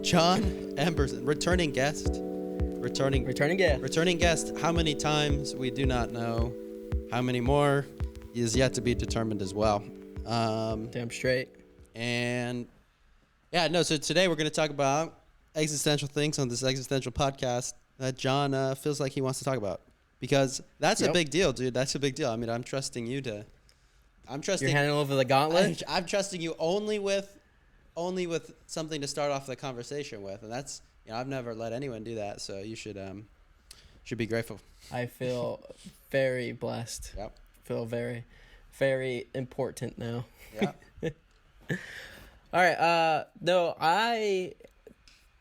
John Emberson, returning guest. Returning guest. How many times, we do not know. How many more is yet to be determined as well. Damn straight. And so today we're going to talk about existential things on this existential podcast that John feels like he wants to talk about. Because that's a big deal, dude. That's a big deal. I mean, I'm trusting you to... You're handing over the gauntlet? I'm trusting you only with something to start off the conversation with. And that's... I've never let anyone do that, so you should be grateful. I feel very blessed. Yep. Feel very, very important now. Yeah. All right.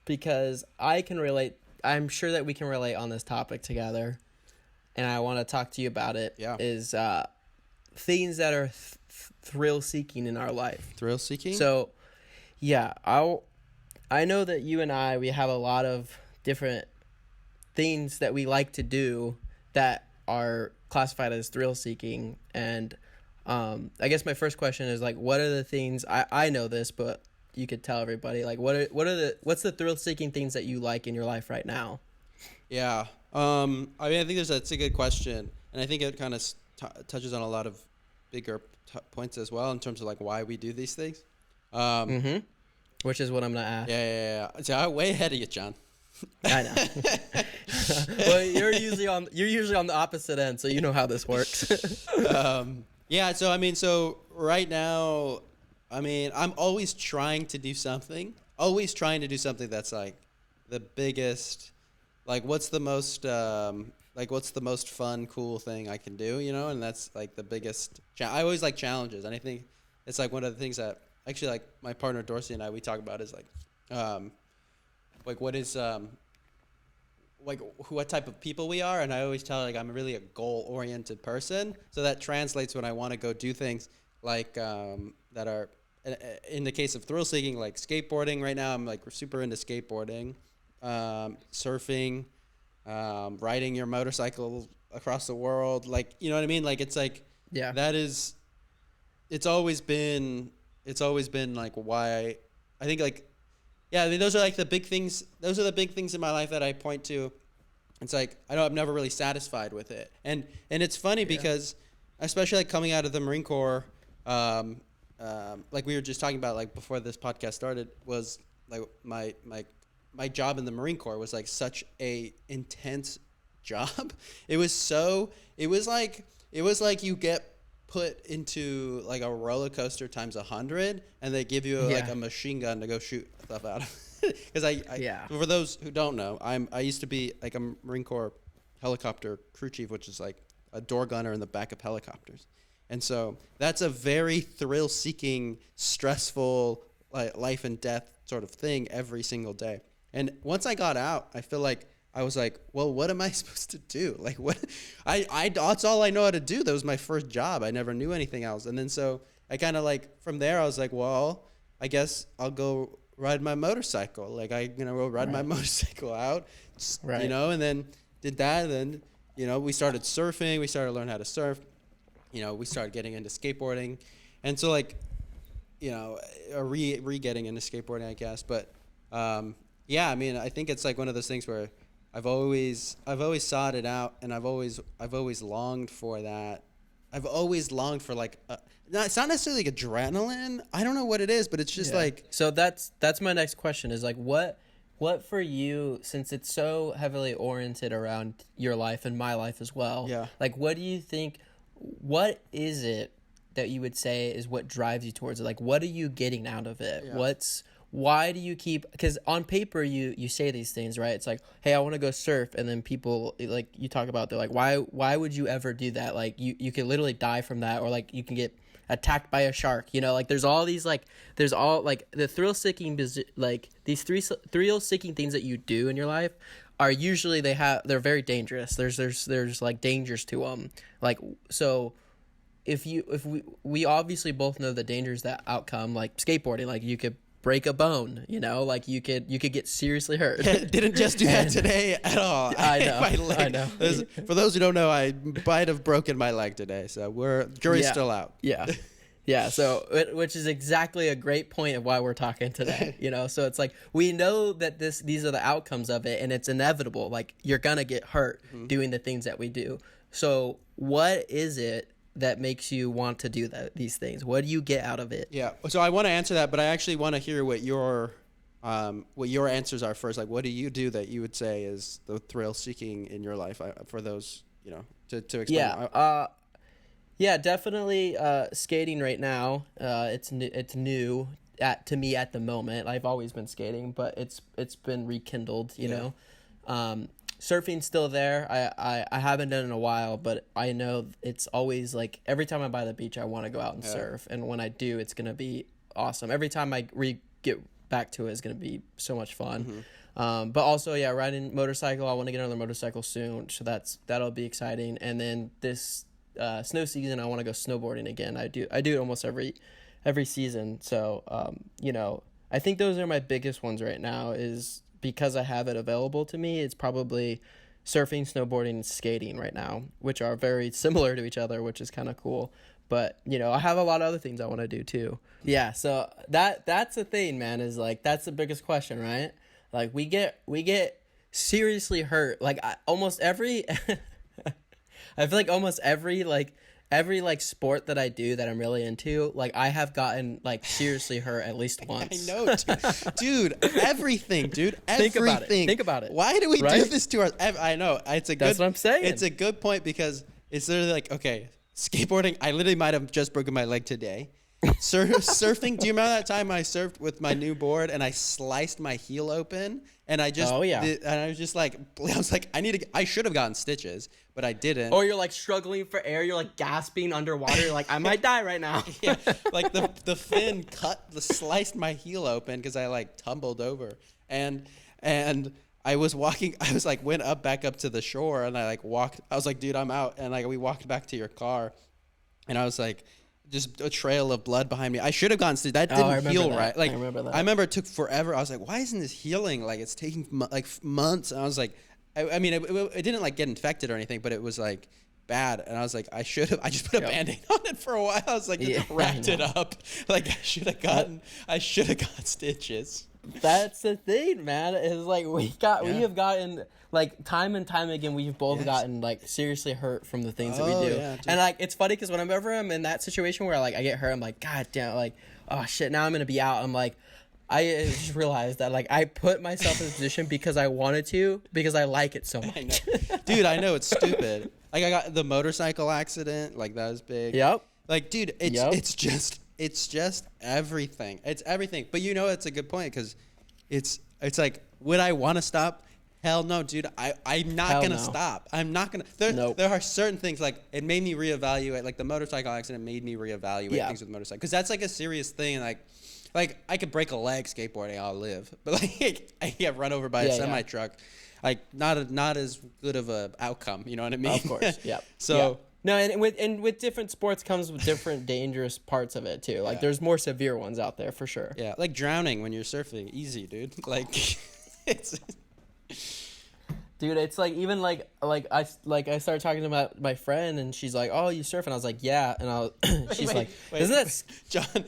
Because I can relate. I'm sure that we can relate on this topic together, and I want to talk to you about it. Yeah. Is things that are thrill-seeking in our life. Thrill-seeking? So, yeah, I know that you and we have a lot of different things that we like to do that are classified as thrill-seeking. And I guess my first question is, like, what are the things, I know this, but you could tell everybody, like, what's the thrill-seeking things that you like in your life right now? Yeah. I mean, I think that's a good question. And I think it kind of touches on a lot of bigger points as well in terms of, like, why we do these things. Which is what I'm gonna ask. Yeah. So I'm way ahead of you, John. I know. Well, you're usually on the opposite end, so you know how this works. So right now, I mean, I'm always trying to do something. That's like the biggest, like what's the most fun, cool thing I can do, and that's like the biggest. I always like challenges, and I think it's like one of the things that. Actually, like my partner Dorsey and I, we talk about is what type of people we are, and I always tell her, like, I'm really a goal-oriented person, so that translates when I want to go do things like that are, in the case of thrill-seeking, like skateboarding. Right now, I'm like super into skateboarding, surfing, riding your motorcycle across the world, like, you know what I mean? Like, it's like, yeah, it's always been like why I think, like, yeah, I mean, those are like the big things. Those are the big things in my life that I point to. It's like, I'm never really satisfied with it. And it's funny because especially like coming out of the Marine Corps, like we were just talking about, like before this podcast started, was like my job in the Marine Corps was like such a intense job. It was like you get put into like a roller coaster times 100, and they give you like a machine gun to go shoot stuff out of. Because for those who don't know, I used to be like a Marine Corps helicopter crew chief, which is like a door gunner in the back of helicopters, and so that's a very thrill-seeking, stressful, like life and death sort of thing every single day. And once I got out, I feel like I was like, well, what am I supposed to do? Like, what? That's all I know how to do. That was my first job. I never knew anything else. And then so I kind of like, from there, I was like, well, I guess I'll go ride my motorcycle. Like, I'm going to go ride my motorcycle out, and then did that. And then, we started surfing. We started to learn how to surf. We started getting into skateboarding. And so, like, getting into skateboarding, I guess. But, I mean, I think it's like one of those things where I've always sought it out, and I've always longed for that. I've always longed for like, it's not necessarily like adrenaline. I don't know what it is, but it's just like. So that's my next question is like, what for you, since it's so heavily oriented around your life and my life as well. Yeah. Like, what do you think? What is it that you would say is what drives you towards it? Like, what are you getting out of it? Yeah. Why do you keep, because on paper you say these things, right? It's like, hey, I want to go surf, and then people, like, you talk about, they're like, why would you ever do that? Like, you could literally die from that, or like you can get attacked by a shark, like there's all these, like, there's all like the thrill-seeking, like these thrill-seeking things that you do in your life are usually, they're very dangerous. There's like dangers to them. Like, so if we obviously both know the dangers that outcome, like skateboarding, like you could break a bone, like you could get seriously hurt. Didn't just do that today at all. I know. For those who don't know, I might have broken my leg today, so jury's still out. Yeah. Yeah, so which is exactly a great point of why we're talking today, you know? So it's like we know that these are the outcomes of it, and it's inevitable. Like, you're going to get hurt doing the things that we do. So what is it that makes you want to do these things? What do you get out of it? Yeah. So I want to answer that, but I actually want to hear what your answers are first. Like, what do you do that you would say is the thrill seeking in your life for those, you know, to explain? Yeah. Yeah, definitely skating right now. It's new to me at the moment. I've always been skating, but it's been rekindled, you know. Surfing's still there. I haven't done it in a while, but I know it's always like every time I'm by the beach, I want to go out and surf. And when I do, it's going to be awesome. Every time I get back to it, it's going to be so much fun. But also, riding motorcycle. I want to get another motorcycle soon, so that'll be exciting. And then this snow season, I want to go snowboarding again. I do it almost every season. So you know, I think those are my biggest ones right now. Is because I have it available to me. It's probably surfing, snowboarding, and skating right now, which are very similar to each other, which is kind of cool. But you know, I have a lot of other things I want to do too. Yeah, so that's the thing, man. Is like that's the biggest question, right? Like we get seriously hurt. Like almost every. I feel like almost every sport that I do that I'm really into, like I have gotten like seriously hurt at least once. I know, dude. Everything, dude. Everything. Think about it. Why do we do this to our? I know it's a good. That's what I'm saying. It's a good point because it's literally like, okay, skateboarding. I literally might have just broken my leg today. Surfing. Do you remember that time I surfed with my new board and I sliced my heel open and I just and I was just like I should have gotten stitches, but I didn't. Or you're like struggling for air, you're like gasping underwater, you're like I might die right now. Yeah, like the fin sliced my heel open because I like tumbled over and I was walking. I was like went back up to the shore and I like walked. I was like, dude, I'm out, and like we walked back to your car, and I was like. Just a trail of blood behind me. I should have gone to that. Didn't heal right. Like I remember it took forever. I was like, why isn't this healing? Like it's taking months. And I was like, I mean, it didn't like get infected or anything, but it was like bad. And I was like, I just put a Band-Aid on it for a while. I was like, wrapped it up. Like I should have gotten stitches. That's the thing, man. Is like we have gotten like time and time again. We've both gotten like seriously hurt from the things that we do. Yeah, and like it's funny because whenever I'm in that situation where like I get hurt, I'm like, God damn, like oh shit, now I'm gonna be out. I'm like, I just realized that like I put myself in a position because I wanted to because I like it so much. I know. Dude, I know it's stupid. Like I got the motorcycle accident. Like that was big. Yep. Like dude, it's just everything. It's everything. But you know, it's a good point because it's like, would I want to stop? Hell no, dude. I'm not going to stop. I'm not going to. There are certain things like it made me reevaluate. Like the motorcycle accident made me reevaluate things with motorcycle. Because that's like a serious thing. Like I could break a leg skateboarding, I'll live. But like I get run over by a semi truck. Like not as good of a outcome. You know what I mean? Of course. Yeah. So. Yeah. No, and with different sports comes with different dangerous parts of it too. Like there's more severe ones out there for sure. Yeah, like drowning when you're surfing, easy, dude. Like it's dude, it's like even like I started talking to my friend and she's like, "Oh, you surf?" And I was like, "Yeah." And she's like, "Isn't that John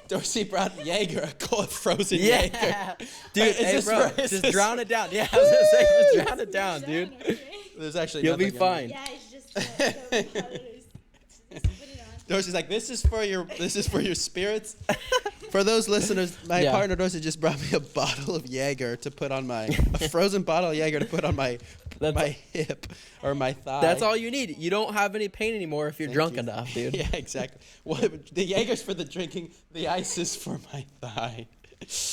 Dorsey brought Jaeger, a cold frozen Jaeger." Dude, hey bro, just drown it down. Yeah, I was gonna say just drown it down, dude. Okay. There's actually you'll be fine. Yeah, it's just put it on. Dorsey's like, this is for your spirits. For those listeners, my partner Dorsey just brought me a bottle of Jaeger to put on a frozen bottle of Jaeger to put on my hip or my thigh. That's all you need. You don't have any pain anymore if you're drunk enough, dude. Yeah, exactly. The Jaeger's for the drinking. The ice is for my thigh.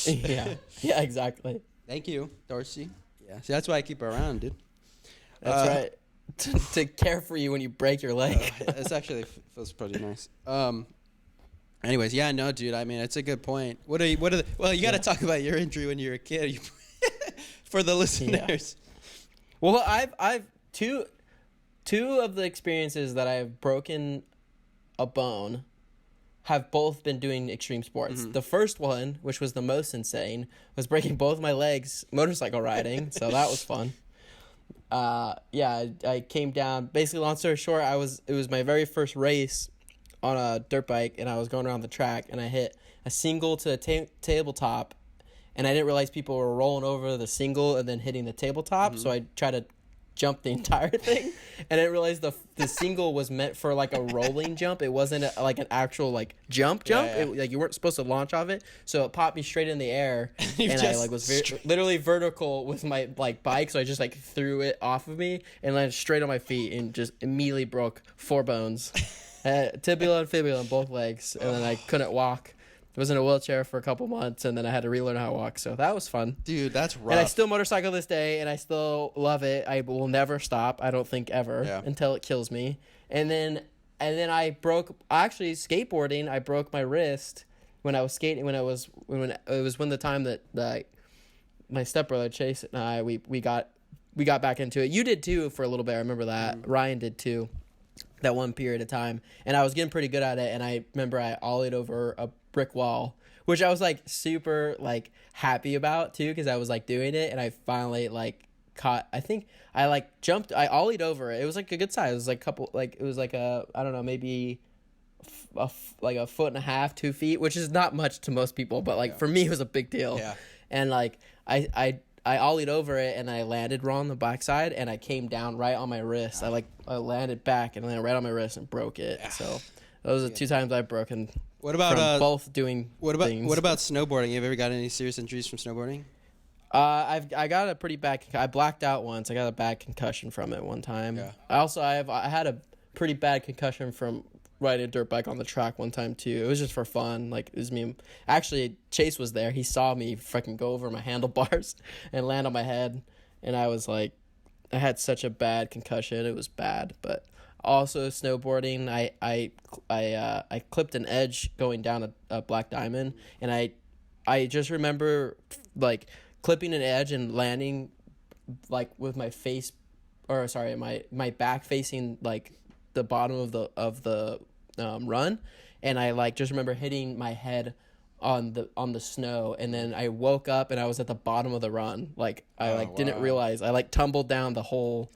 Yeah, exactly. Thank you, Dorsey. Yeah, see, that's why I keep her around, dude. That's right. To care for you when you break your leg. It's actually feels pretty nice. Anyways, yeah, no, dude. I mean, it's a good point. Well, you got to talk about your injury when you were a kid, for the listeners. Yeah. Well, I've two of the experiences that I've broken a bone have both been doing extreme sports. Mm-hmm. The first one, which was the most insane, was breaking both my legs motorcycle riding. So that was fun. I came down. Basically, long story short, it was my very first race. on a dirt bike, and I was going around the track, and I hit a single to the tabletop, and I didn't realize people were rolling over the single and then hitting the tabletop. So I tried to jump the entire thing, and I didn't realize the single was meant for like a rolling jump. It wasn't like an actual like jump. It, like you weren't supposed to launch off it, so it popped me straight in the air, and I like was literally vertical with my like bike, so I just like threw it off of me and landed straight on my feet and just immediately broke 4 bones, tibia and fibula in both legs, and then I couldn't walk. I was in a wheelchair for a couple months, and then I had to relearn how to walk. So that was fun. Dude, that's rough. And I still motorcycle this day, and I still love it. I will never stop. I don't think ever until it kills me. And then I broke. Actually, skateboarding. I broke my wrist when I was skating. When it was when the time that my stepbrother Chase and I we got back into it. You did too for a little bit. I remember that. Ryan did too. That one period of time, and I was getting pretty good at it. And I remember I ollied over a brick wall, which I was like super like happy about too, because I was like doing it, and I finally like caught. I think I like jumped. I ollied over it. It was like a good size. It was like it was like a, I don't know, maybe like a foot and a half, 2 feet, which is not much to most people, but like for me it was a big deal. Yeah. And like I ollied over it, and I landed wrong on the backside, and I came down right on my wrist. I landed back and landed right on my wrist and broke it. So those are 2 times I've broken. What about both doing things. What about snowboarding? Have you ever got any serious injuries from snowboarding? I got a pretty bad. I blacked out once. I got a bad concussion from it one time. Yeah. I had a pretty bad concussion from riding a dirt bike on the track one time too. It was just for fun. Like it was me. Actually, Chase was there. He saw me freaking go over my handlebars and land on my head, and I was like, I had such a bad concussion. It was bad, but. Also snowboarding, I clipped an edge going down a black diamond, and I just remember like clipping an edge and landing like with my face, or sorry, my back facing like the bottom of the run, and I like just remember hitting my head on the snow, and then I woke up and I was at the bottom of the run. Like I didn't realize I like tumbled down the whole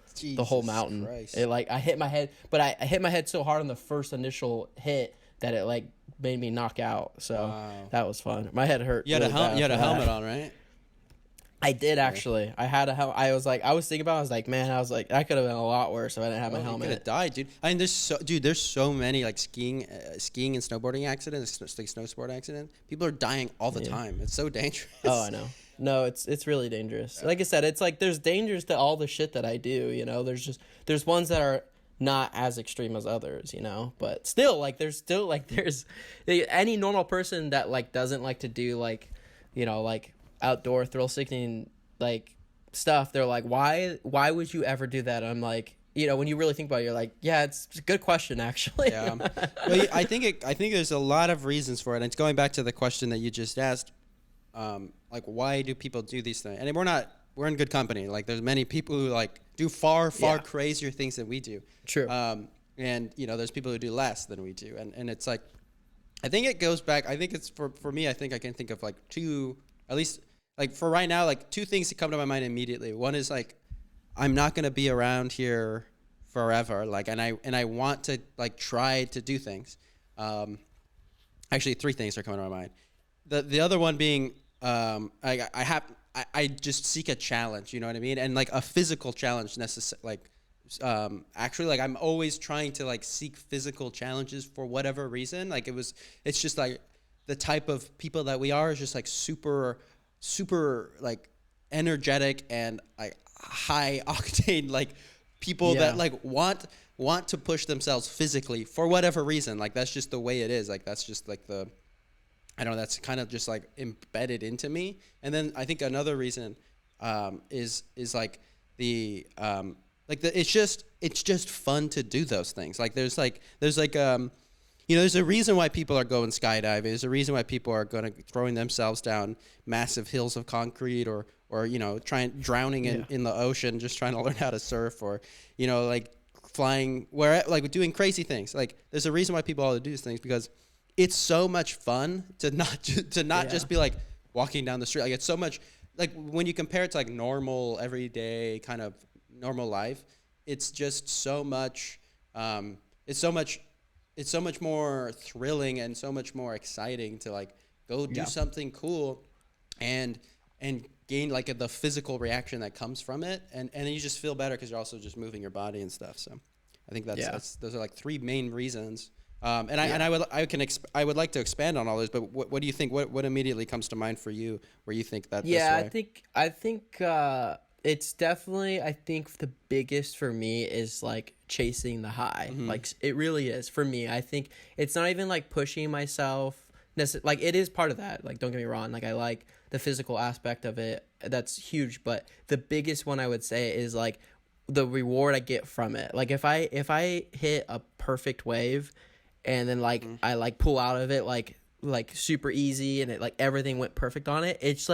mountain. Christ. It like I hit my head, but I hit my head so hard on the first initial hit that it like made me knock out. So that was fun. My head hurt. You had a helmet on, right? I did actually. I had a helmet. I was thinking about it. I was like, man, that could have been a lot worse if I didn't have my helmet. You could have died, dude. I mean, there's so many like skiing and snowboarding accidents, like snow sport accidents. People are dying all the time. It's so dangerous. Oh, I know. No, it's really dangerous. Like I said, it's like there's dangers to all the shit that I do. You know, there's ones that are not as extreme as others. You know, but still, there's any normal person that like doesn't like to do like, you know, like outdoor thrill seeking like stuff. They're like, why would you ever do that? I'm like, you know, when you really think about it, you're like, yeah, it's a good question actually. Yeah. Well, I think there's a lot of reasons for it. And it's going back to the question that you just asked. Like, why do people do these things? And we're in good company. Like, there's many people who like do far crazier things than we do. True. And you know, there's people who do less than we do. And it's like, I think it goes back. I think it's for me. I think I can think of like 2, at least like for right now, like 2 things that come to my mind immediately. One is like, I'm not gonna be around here forever. Like, and I want to like try to do things. Actually, 3 things are coming to my mind. The other one being, I just seek a challenge, you know what I mean? And like a physical challenge actually, like I'm always trying to like seek physical challenges for whatever reason. Like it's just like the type of people that we are is just like super like energetic and like high octane, like people that like want to push themselves physically for whatever reason. Like that's just the way it is. Like that's just like I don't know, that's kind of just like embedded into me. And then I think another reason is like it's just fun to do those things. Like there's you know, there's a reason why people are going skydiving. There's a reason why people are throwing themselves down massive hills of concrete or you know, drowning in the ocean, just trying to learn how to surf, or you know, like flying like doing crazy things. Like there's a reason why people all do these things, because it's so much fun to not just be like walking down the street. Like it's so much, like when you compare it to like normal everyday kind of normal life, it's just so much. It's so much it's so much more thrilling and so much more exciting to like go do something cool and gain like the physical reaction that comes from it, and then you just feel better because you're also just moving your body and stuff. So I think that's those are like three main reasons. I would like to expand on all those, but what do you think? What immediately comes to mind for you where you think that? Yeah, I think it's definitely, I think the biggest for me is like chasing the high. Like it really is for me. I think it's not even like pushing myself. Like it is part of that. Like don't get me wrong. Like I like the physical aspect of it. That's huge. But the biggest one I would say is like the reward I get from it. Like if I hit a perfect wave, and then like I like pull out of it like super easy, and it like everything went perfect on it. It's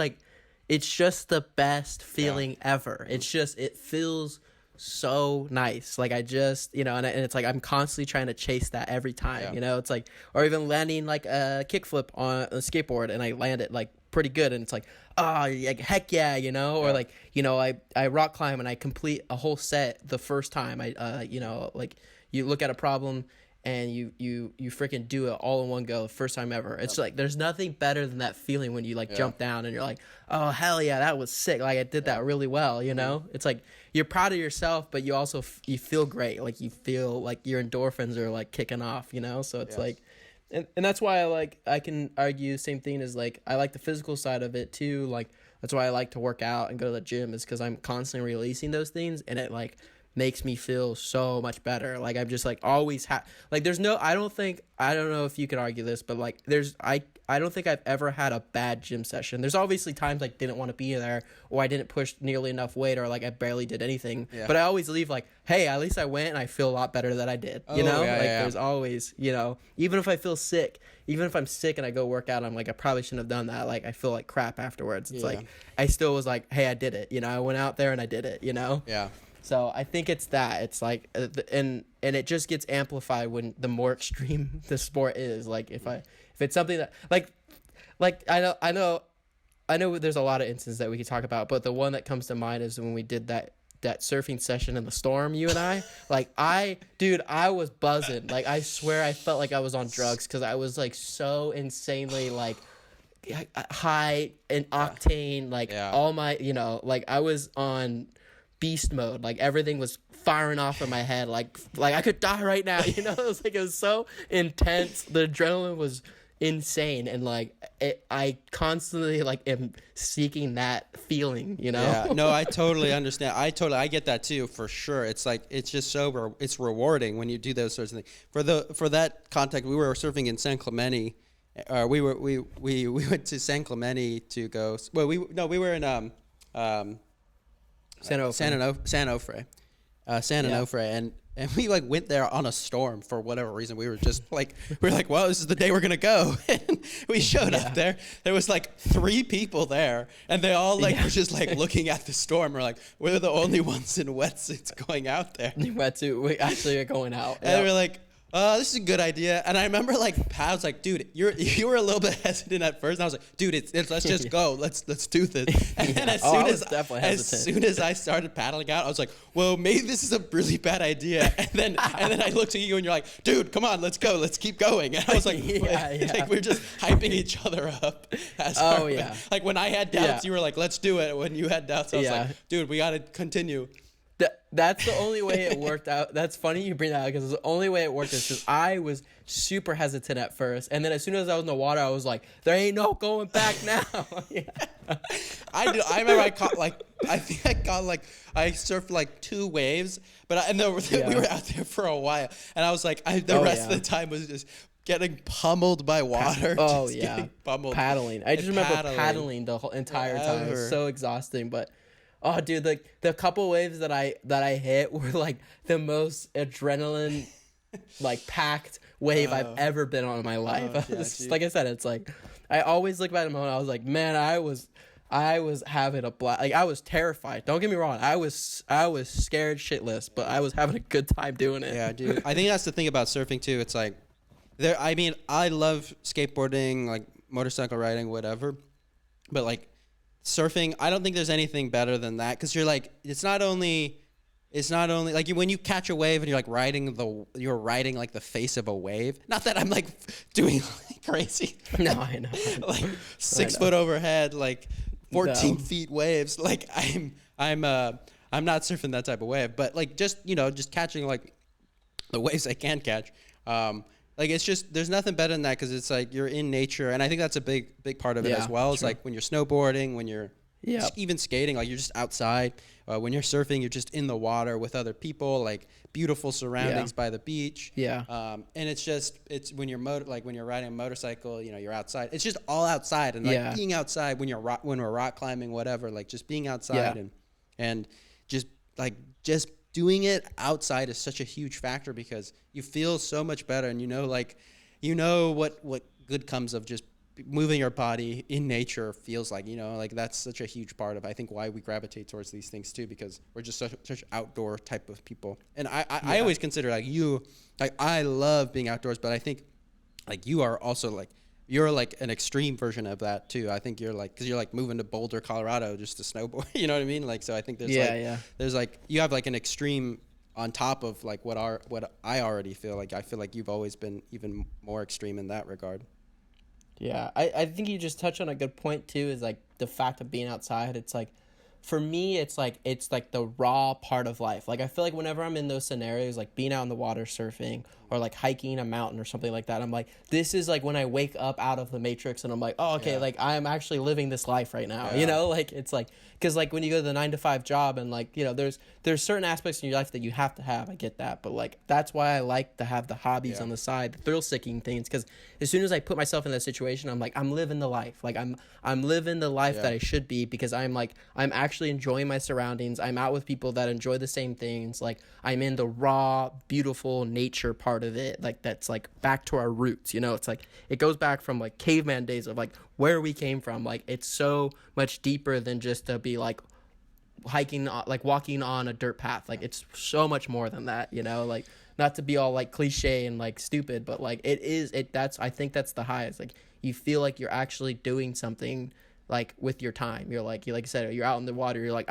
just the best feeling ever. It's just, it feels so nice. Like I just, you know, and it's like I'm constantly trying to chase that every time, you know. It's like, or even landing like a kickflip on a skateboard and I land it like pretty good, and it's like, like heck yeah, you know. Or like, you know, I rock climb and I complete a whole set the first time. You know, like you look at a problem and you freaking do it all in one go the first time ever. It's like there's nothing better than that feeling when you like jump down and you're like, oh hell yeah, that was sick, like I did that really well, you know. It's like you're proud of yourself, but you also you feel great, like you feel like your endorphins are like kicking off, you know. So it's like, and that's why I can argue same thing as like I like the physical side of it too. Like that's why I like to work out and go to the gym, is because I'm constantly releasing those things, and it like makes me feel so much better. Like I'm just like always like there's no, I don't know if you could argue this, but like I don't think I've ever had a bad gym session. There's obviously times I didn't want to be there, or I didn't push nearly enough weight, or like I barely did anything, but I always leave like, hey, at least I went and I feel a lot better than I did, you know. There's always, you know, even if I feel sick, even if I'm sick and I go work out, I'm like, I probably shouldn't have done that, like I feel like crap afterwards. It's like I still was like, hey, I did it, you know. I went out there and I did it, you know. So I think it's that. It's like, and it just gets amplified when the more extreme the sport is. Like if it's something that like I know there's a lot of instances that we could talk about, but the one that comes to mind is when we did that surfing session in the storm, you and I. Like I was buzzing. Like I swear I felt like I was on drugs, because I was like so insanely like high in octane, like all my, you know, like I was on beast mode. Like everything was firing off in my head, like I could die right now, you know. It was so intense. The adrenaline was insane, and like I constantly like am seeking that feeling, you know. No, I totally understand. I get that too, for sure. It's like it's just so it's rewarding when you do those sorts of things. For that context, we were surfing in San Clemente. We went to San Clemente to go. Well, we were in San Onofre, and we like went there on a storm for whatever reason. We were just like, well, this is the day we're gonna go. And we showed up there. There was like 3 people there, and they all like were just like looking at the storm. We're like, we're the only ones in wetsuits going out there. Wetsuit, we actually are going out. And we're like, this is a good idea. And I remember like Pat was like, dude, you were a little bit hesitant at first. And I was like, dude, let's just go. Let's do this. And then as soon as I started paddling out, I was like, well, maybe this is a really bad idea. And then I looked at you and you're like, dude, come on, let's go. Let's keep going. And I was like, like we're just hyping each other up. Like when I had doubts, you were like, let's do it. When you had doubts, I was like, dude, we got to continue. That's the only way it worked out. That's funny you bring that up, because the only way it worked is because I was super hesitant at first, and then as soon as I was in the water, I was like, there ain't no going back now. I remember I surfed like 2 waves, but we were out there for a while, and I was like, the rest of the time was just getting pummeled by water. Getting pummeled. Paddling. I just remember paddling the whole entire time. It was so exhausting, but oh, dude, like the couple waves that I hit were like the most adrenaline, like packed wave I've ever been on in my life. Like I said, it's like I always look back at the moment. I was like, man, I was having a blast. Like I was terrified. Don't get me wrong. I was scared shitless, but I was having a good time doing it. Yeah, dude. I think that's the thing about surfing too. It's like I love skateboarding, like motorcycle riding, whatever, but like surfing, I don't think there's anything better than that, because you're like, it's not only it's not only like when you catch a wave and you're riding like the face of a wave. Not that I'm like doing like crazy. No, I know. Like 6 foot overhead, like 14 feet waves. Like I'm not surfing that type of wave, but like just catching like the waves I can catch. Like it's just there's nothing better than that because it's like you're in nature, and I think that's a big part of it as well. It's like when you're snowboarding, when you're even skating, like you're just outside. When you're surfing, you're just in the water with other people, like beautiful surroundings by the beach. And it's when you're when you're riding a motorcycle, you're outside. It's just all outside, and like being outside when we're rock climbing, whatever, like just being outside and just doing it outside is such a huge factor because you feel so much better, and what good comes of just moving your body in nature feels like, like that's such a huge part of I think why we gravitate towards these things too, because we're just such outdoor type of people. And I always consider I love being outdoors, but I think like you are also like you're like an extreme version of that too. I think you're like, because you're like moving to Boulder, Colorado just to snowboard. You know what I mean? Like, so I think there's like you have like an extreme on top of like what I already feel like. I feel like you've always been even more extreme in that regard. Yeah, I think you just touched on a good point too, is like the fact of being outside. It's like, for me, it's like the raw part of life. Like I feel like whenever I'm in those scenarios, like being out in the water surfing or like hiking a mountain or something like that, I'm like, this is like when I wake up out of the matrix and I'm like, oh, okay, like I'm actually living this life right now. Like it's like, because like when you go to the 9-to-5 job and like, there's certain aspects in your life that you have to have. I get that, but like that's why I like to have the hobbies on the side, the thrill-seeking things, because as soon as I put myself in that situation, I'm like, I'm living the life. Like I'm living the life that I should be, because I'm actually enjoying my surroundings. I'm out with people that enjoy the same things. Like I'm in the raw, beautiful nature part of it. Like that's like back to our roots. It's like it goes back from like caveman days of like where we came from. Like it's so much deeper than just to be like hiking, like walking on a dirt path. Like it's so much more than that. Like not to be all like cliche and like stupid, but like I think that's the highest. Like you feel like you're actually doing something like with your time. You're like you said, you're out in the water. You're like,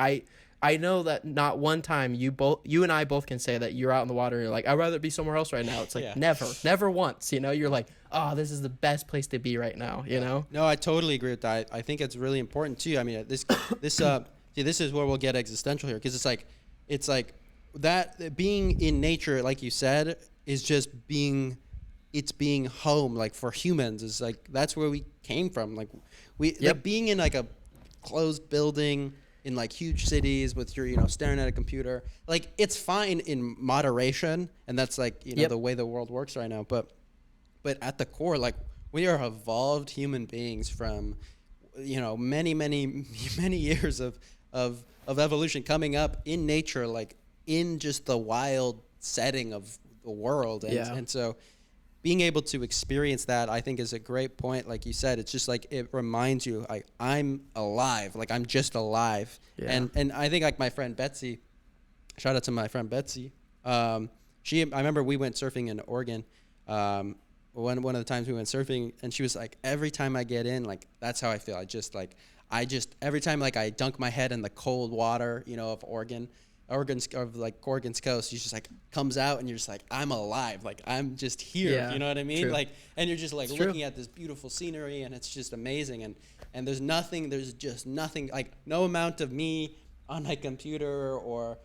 I know that not one time you and I both can say that you're out in the water and you're like, I'd rather be somewhere else right now. It's like never once, you're like, oh, this is the best place to be right now, No, I totally agree with that. I think it's really important too. I mean, this is where we'll get existential here, because it's like that being in nature, like you said, is just being home. Like for humans, is like that's where we came from. Like like being in like a closed building in like huge cities with your staring at a computer, like it's fine in moderation, and that's like the way the world works right now, but at the core, like we are evolved human beings from many years of evolution coming up in nature, like in just the wild setting of the world, and so being able to experience that, I think, is a great point. Like you said, it's just like it reminds you, like I'm alive, like I'm just alive. And I think like my friend Betsy, shout out to my friend Betsy. I remember we went surfing in Oregon. One of the times we went surfing, and she was like, every time I get in, like that's how I feel. Every time like I dunk my head in the cold water, of Oregon's coast, you just like comes out and you're just like, I'm alive, like I'm just here. You know what I mean? True. Like, and you're just like looking at this beautiful scenery, and it's just amazing. And there's just nothing, like no amount of me on my computer or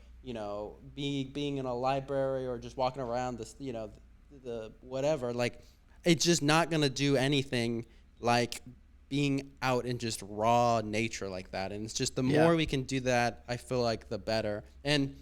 being in a library or just walking around this the whatever, like it's just not gonna do anything like being out in just raw nature like that. And it's just the more we can do that, I feel like the better. And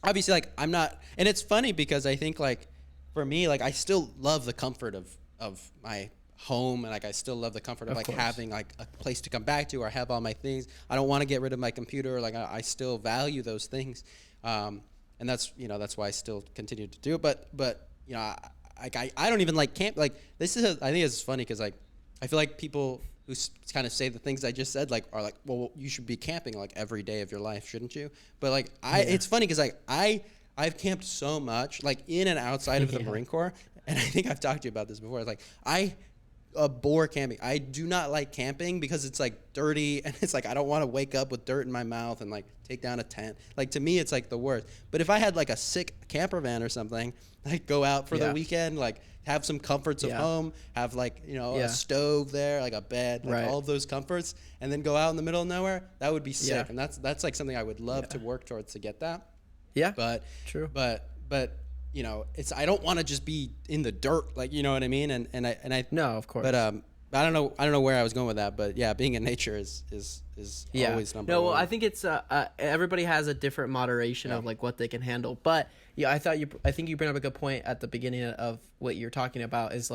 obviously, like I'm not, and it's funny because I think like for me, like I still love the comfort of my home, and like I still love the comfort of like having like a place to come back to, or have all my things. I don't want to get rid of my computer. Like I still value those things, and that's that's why I still continue to do it. But I don't even like camp. Like I think it's funny because like I feel like people who kind of say the things I just said like are like, well, you should be camping like every day of your life, shouldn't you? But like it's funny because like I've camped so much like in and outside of the Marine Corps, and I think I've talked to you about this before. It's like abhor camping. I do not like camping because it's like dirty and it's like I don't want to wake up with dirt in my mouth and like take down a tent. Like to me, it's like the worst. But if I had like a sick camper van or something, like go out for the weekend, like have some comforts of home, have like, you know, a stove there, like a bed, like all of those comforts, and then go out in the middle of nowhere, that would be sick. And that's like something I would love to work towards to get that. Yeah. But true. But you know, I don't want to just be in the dirt, like, you know what I mean? And I no, of course. But I don't know where I was going with that, but yeah, being in nature is always number one. Well, I think it's everybody has a different moderation of like what they can handle. But yeah, I think you bring up a good point at the beginning of what you're talking about is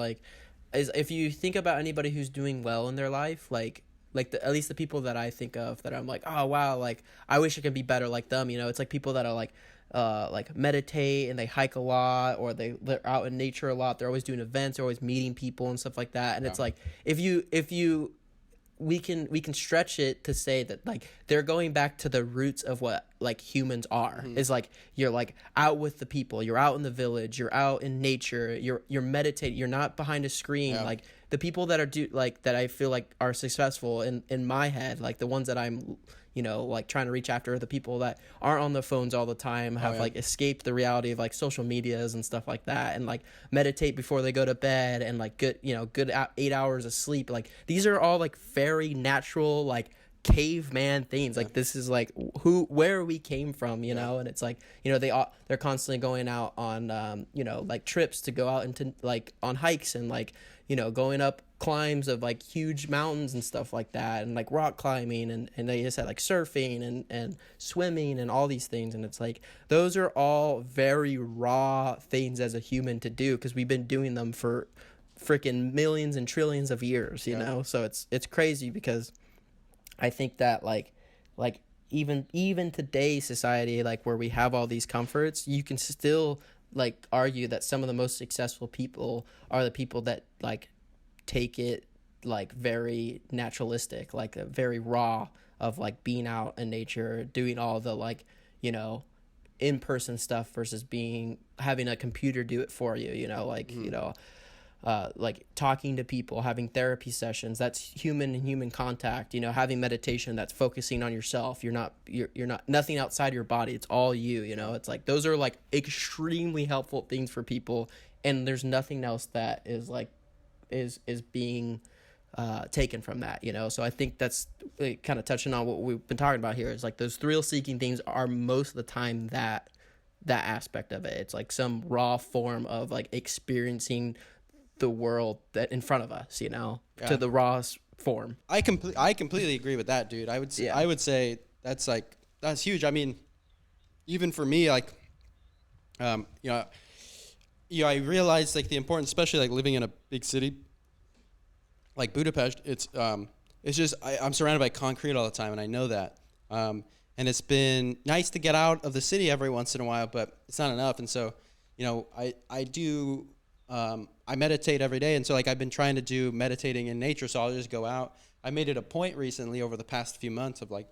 if you think about anybody who's doing well in their life, at least the people that I think of that I'm like, oh wow, like I wish I could be better like them, you know. It's like people that are like meditate and they hike a lot, or they're out in nature a lot. They're always doing events, they're always meeting people and stuff like that. And it's like we can stretch it to say that like they're going back to the roots of what like humans are. Is like you're like out with the people, you're out in the village, you're out in nature, you're meditating, you're not behind a screen. Like the people that are that I feel like are successful in my head, like the ones that I'm, you know, like trying to reach after, are the people that aren't on their phones all the time, have like escaped the reality of like social medias and stuff like that, and like meditate before they go to bed, and like good 8 hours of sleep. Like these are all like very natural, like caveman things. Like this is like where we came from, you know. And it's like, you know, they're constantly going out on you know, like trips to go out into like on hikes and like, you know, going up climbs of like huge mountains and stuff like that, and like rock climbing, and they just had like surfing and swimming and all these things. And it's like those are all very raw things as a human to do, because we've been doing them for freaking millions and trillions of years, you know. So it's crazy, because I think that like even today's society, like where we have all these comforts, you can still like argue that some of the most successful people are the people that like take it like very naturalistic, like very raw, of like being out in nature, doing all the like, you know, in-person stuff versus having a computer do it for you, you know, like you know, like talking to people, having therapy sessions, that's human contact, you know, having meditation, that's focusing on yourself. You're not nothing outside your body, it's all you know. It's like those are like extremely helpful things for people, and there's nothing else that is like is being taken from that, you know. So I think that's kind of touching on what we've been talking about here, is like those thrill-seeking things are most of the time that aspect of it. It's like some raw form of like experiencing the world that in front of us, you know, to the rawest form. I completely agree with that, dude. I would say that's huge. I mean, even for me, like, I realized like the importance, especially like living in a big city like Budapest. It's just I'm surrounded by concrete all the time, and I know that. And it's been nice to get out of the city every once in a while, but it's not enough. And so, you know, I meditate every day, and so like I've been trying to do meditating in nature, so I'll just go out. I made it a point recently over the past few months of like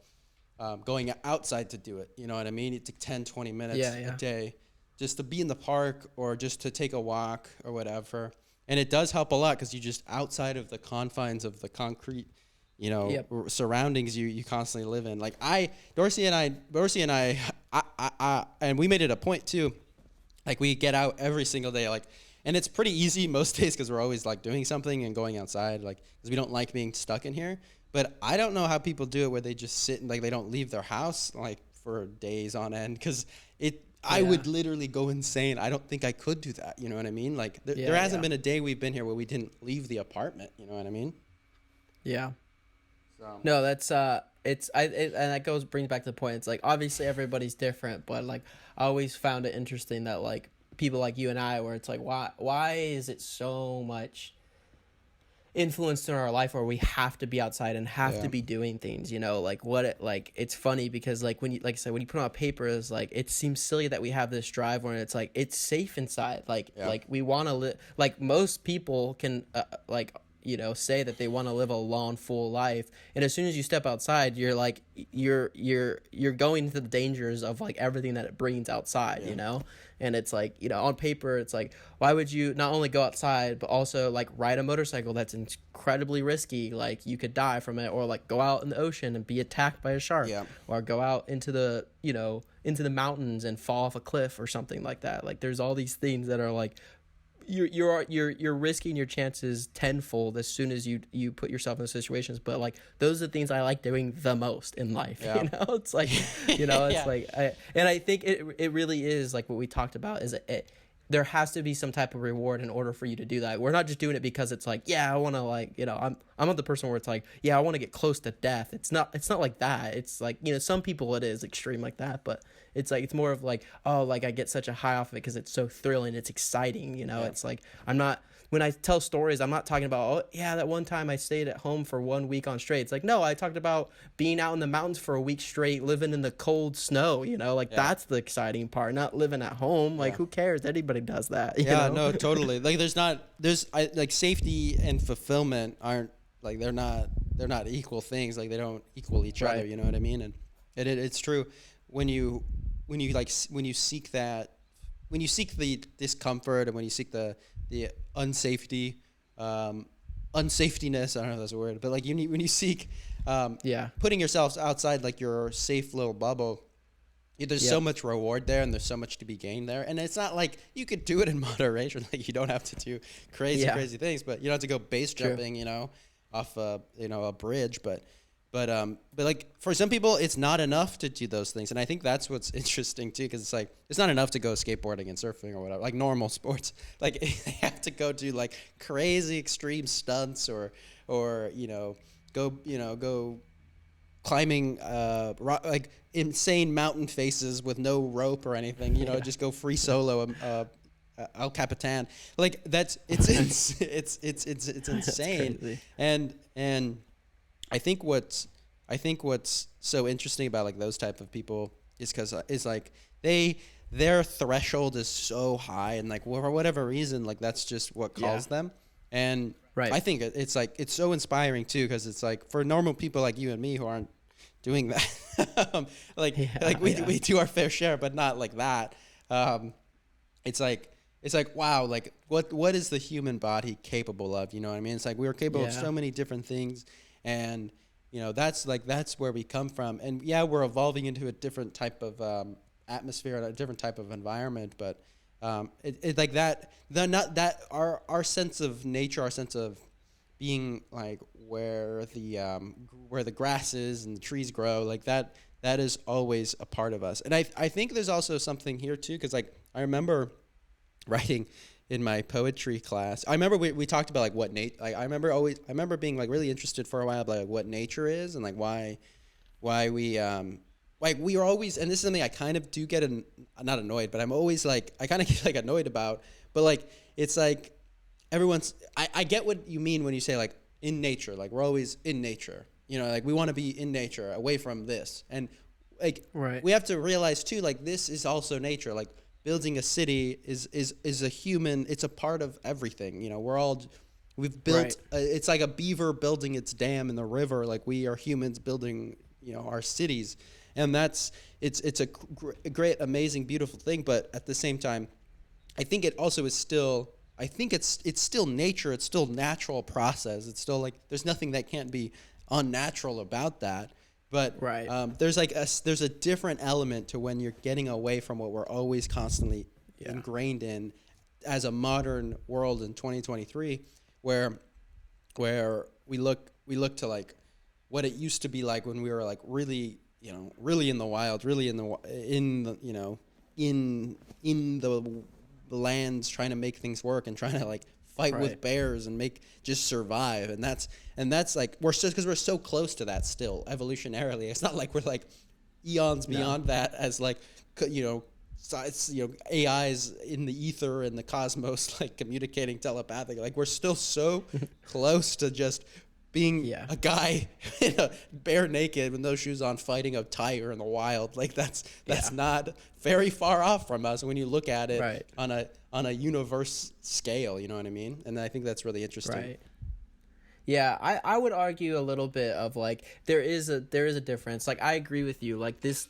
going outside to do it, you know what I mean? It's like 10-20 minutes a day just to be in the park, or just to take a walk or whatever. And it does help a lot, because you just outside of the confines of the concrete, you know, surroundings you constantly live in. Like Dorsey and I, and we made it a point too, like we get out every single day, like. And it's pretty easy most days, because we're always like doing something and going outside, like, because we don't like being stuck in here. But I don't know how people do it, where they just sit and like they don't leave their house like for days on end, because I would literally go insane. I don't think I could do that. You know what I mean? Like there hasn't been a day we've been here where we didn't leave the apartment. You know what I mean? Yeah. So. No, that's and that brings back to the point. It's like obviously everybody's different, but like I always found it interesting that like people like you and I, where it's like, why is it so much influenced in our life where we have to be outside and have to be doing things, you know? Like it's funny, because like when you, like I said, when you put on paper, is like it seems silly that we have this drive where it's like it's safe inside, like we want to live, like most people can like, you know, say that they want to live a long, full life, and as soon as you step outside, you're like, you're going into the dangers of like everything that it brings outside, you know. And it's like, you know, on paper, it's like, why would you not only go outside, but also like ride a motorcycle that's incredibly risky? Like you could die from it, or like go out in the ocean and be attacked by a shark, or go out into the, you know, into the mountains and fall off a cliff or something like that. Like there's all these things that are like, you're risking your chances tenfold as soon as you put yourself in those situations. But like those are the things I like doing the most in life. You know, it's like, you know, it's like I think it really is like what we talked about is there has to be some type of reward in order for you to do that. We're not just doing it because it's like, yeah, I want to, like, you know, I'm not the person where it's like, yeah, I want to get close to death. It's not like that. It's like, you know, some people it is extreme like that, but it's like, it's more of like, oh, like I get such a high off of it because it's so thrilling, it's exciting, you know. It's like, when I tell stories, I'm not talking about, oh yeah, that one time I stayed at home for 1 week on straight. It's like, no, I talked about being out in the mountains for a week straight, living in the cold snow, you know, like that's the exciting part, not living at home. Like who cares? Anybody does that. You know? No, totally. Like like safety and fulfillment aren't like, they're not equal things. Like they don't equal each other. You know what I mean? And it's true when you seek the discomfort, and when you seek the unsafety, unsafetiness, I don't know if that's a word, but like when you seek putting yourself outside like your safe little bubble, there's so much reward there, and there's so much to be gained there. And it's not like you could do it in moderation. Like you don't have to do crazy things, but you don't have to go base jumping, you know, off a bridge, but like for some people it's not enough to do those things. And I think that's what's interesting too, because it's like, it's not enough to go skateboarding and surfing or whatever, like normal sports. Like they have to go do like crazy extreme stunts, or go climbing like insane mountain faces with no rope or anything, you know, just go free solo El Capitan. Like it's insane. And I think what's so interesting about like those type of people is because like their threshold is so high, and like for whatever reason, like that's just what calls them. And I think it's like, it's so inspiring too, because it's like for normal people like you and me who aren't doing that, we do our fair share, but not like that. It's like, wow, like what is the human body capable of? You know what I mean? It's like we are capable of so many different things. And, you know, that's where we come from. And we're evolving into a different type of atmosphere and a different type of environment. But it like that, our sense of nature, our sense of being like where the grass is and the trees grow, like that is always a part of us. And I think there's also something here too, because like I remember writing in my poetry class. I remember we talked about like I remember being like really interested for a while about like what nature is, and like why we like we are always, and this is something I kind of do get not annoyed, but I'm always like, I kind of get like annoyed about, but like it's like I get what you mean when you say like in nature, like we're always in nature, you know, like we want to be in nature away from this, and like we have to realize too, like this is also nature. Like building a city is a human, it's a part of everything. You know, we've built, it's like a beaver building its dam in the river. Like we are humans building, you know, our cities. And it's a great, amazing, beautiful thing. But at the same time, I think it also is still, it's still nature. It's still natural process. It's still like, there's nothing that can't be unnatural about that. But there's a different element to when you're getting away from what we're always constantly ingrained in as a modern world in 2023, where we look to like what it used to be like when we were like really, you know, really in the wild, really in the lands, trying to make things work and trying to like fight with bears and just survive. And that's like, because we're so close to that still evolutionarily. It's not like we're like eons beyond that as like, you know, AIs in the ether and the cosmos, like communicating telepathically. Like we're still so close to just being a guy bare naked with no shoes on fighting a tiger in the wild. Like that's not very far off from us when you look at it on a universe scale, you know what I mean? And I think that's really interesting. Yeah, I would argue a little bit of like there is a difference. Like I agree with you. Like these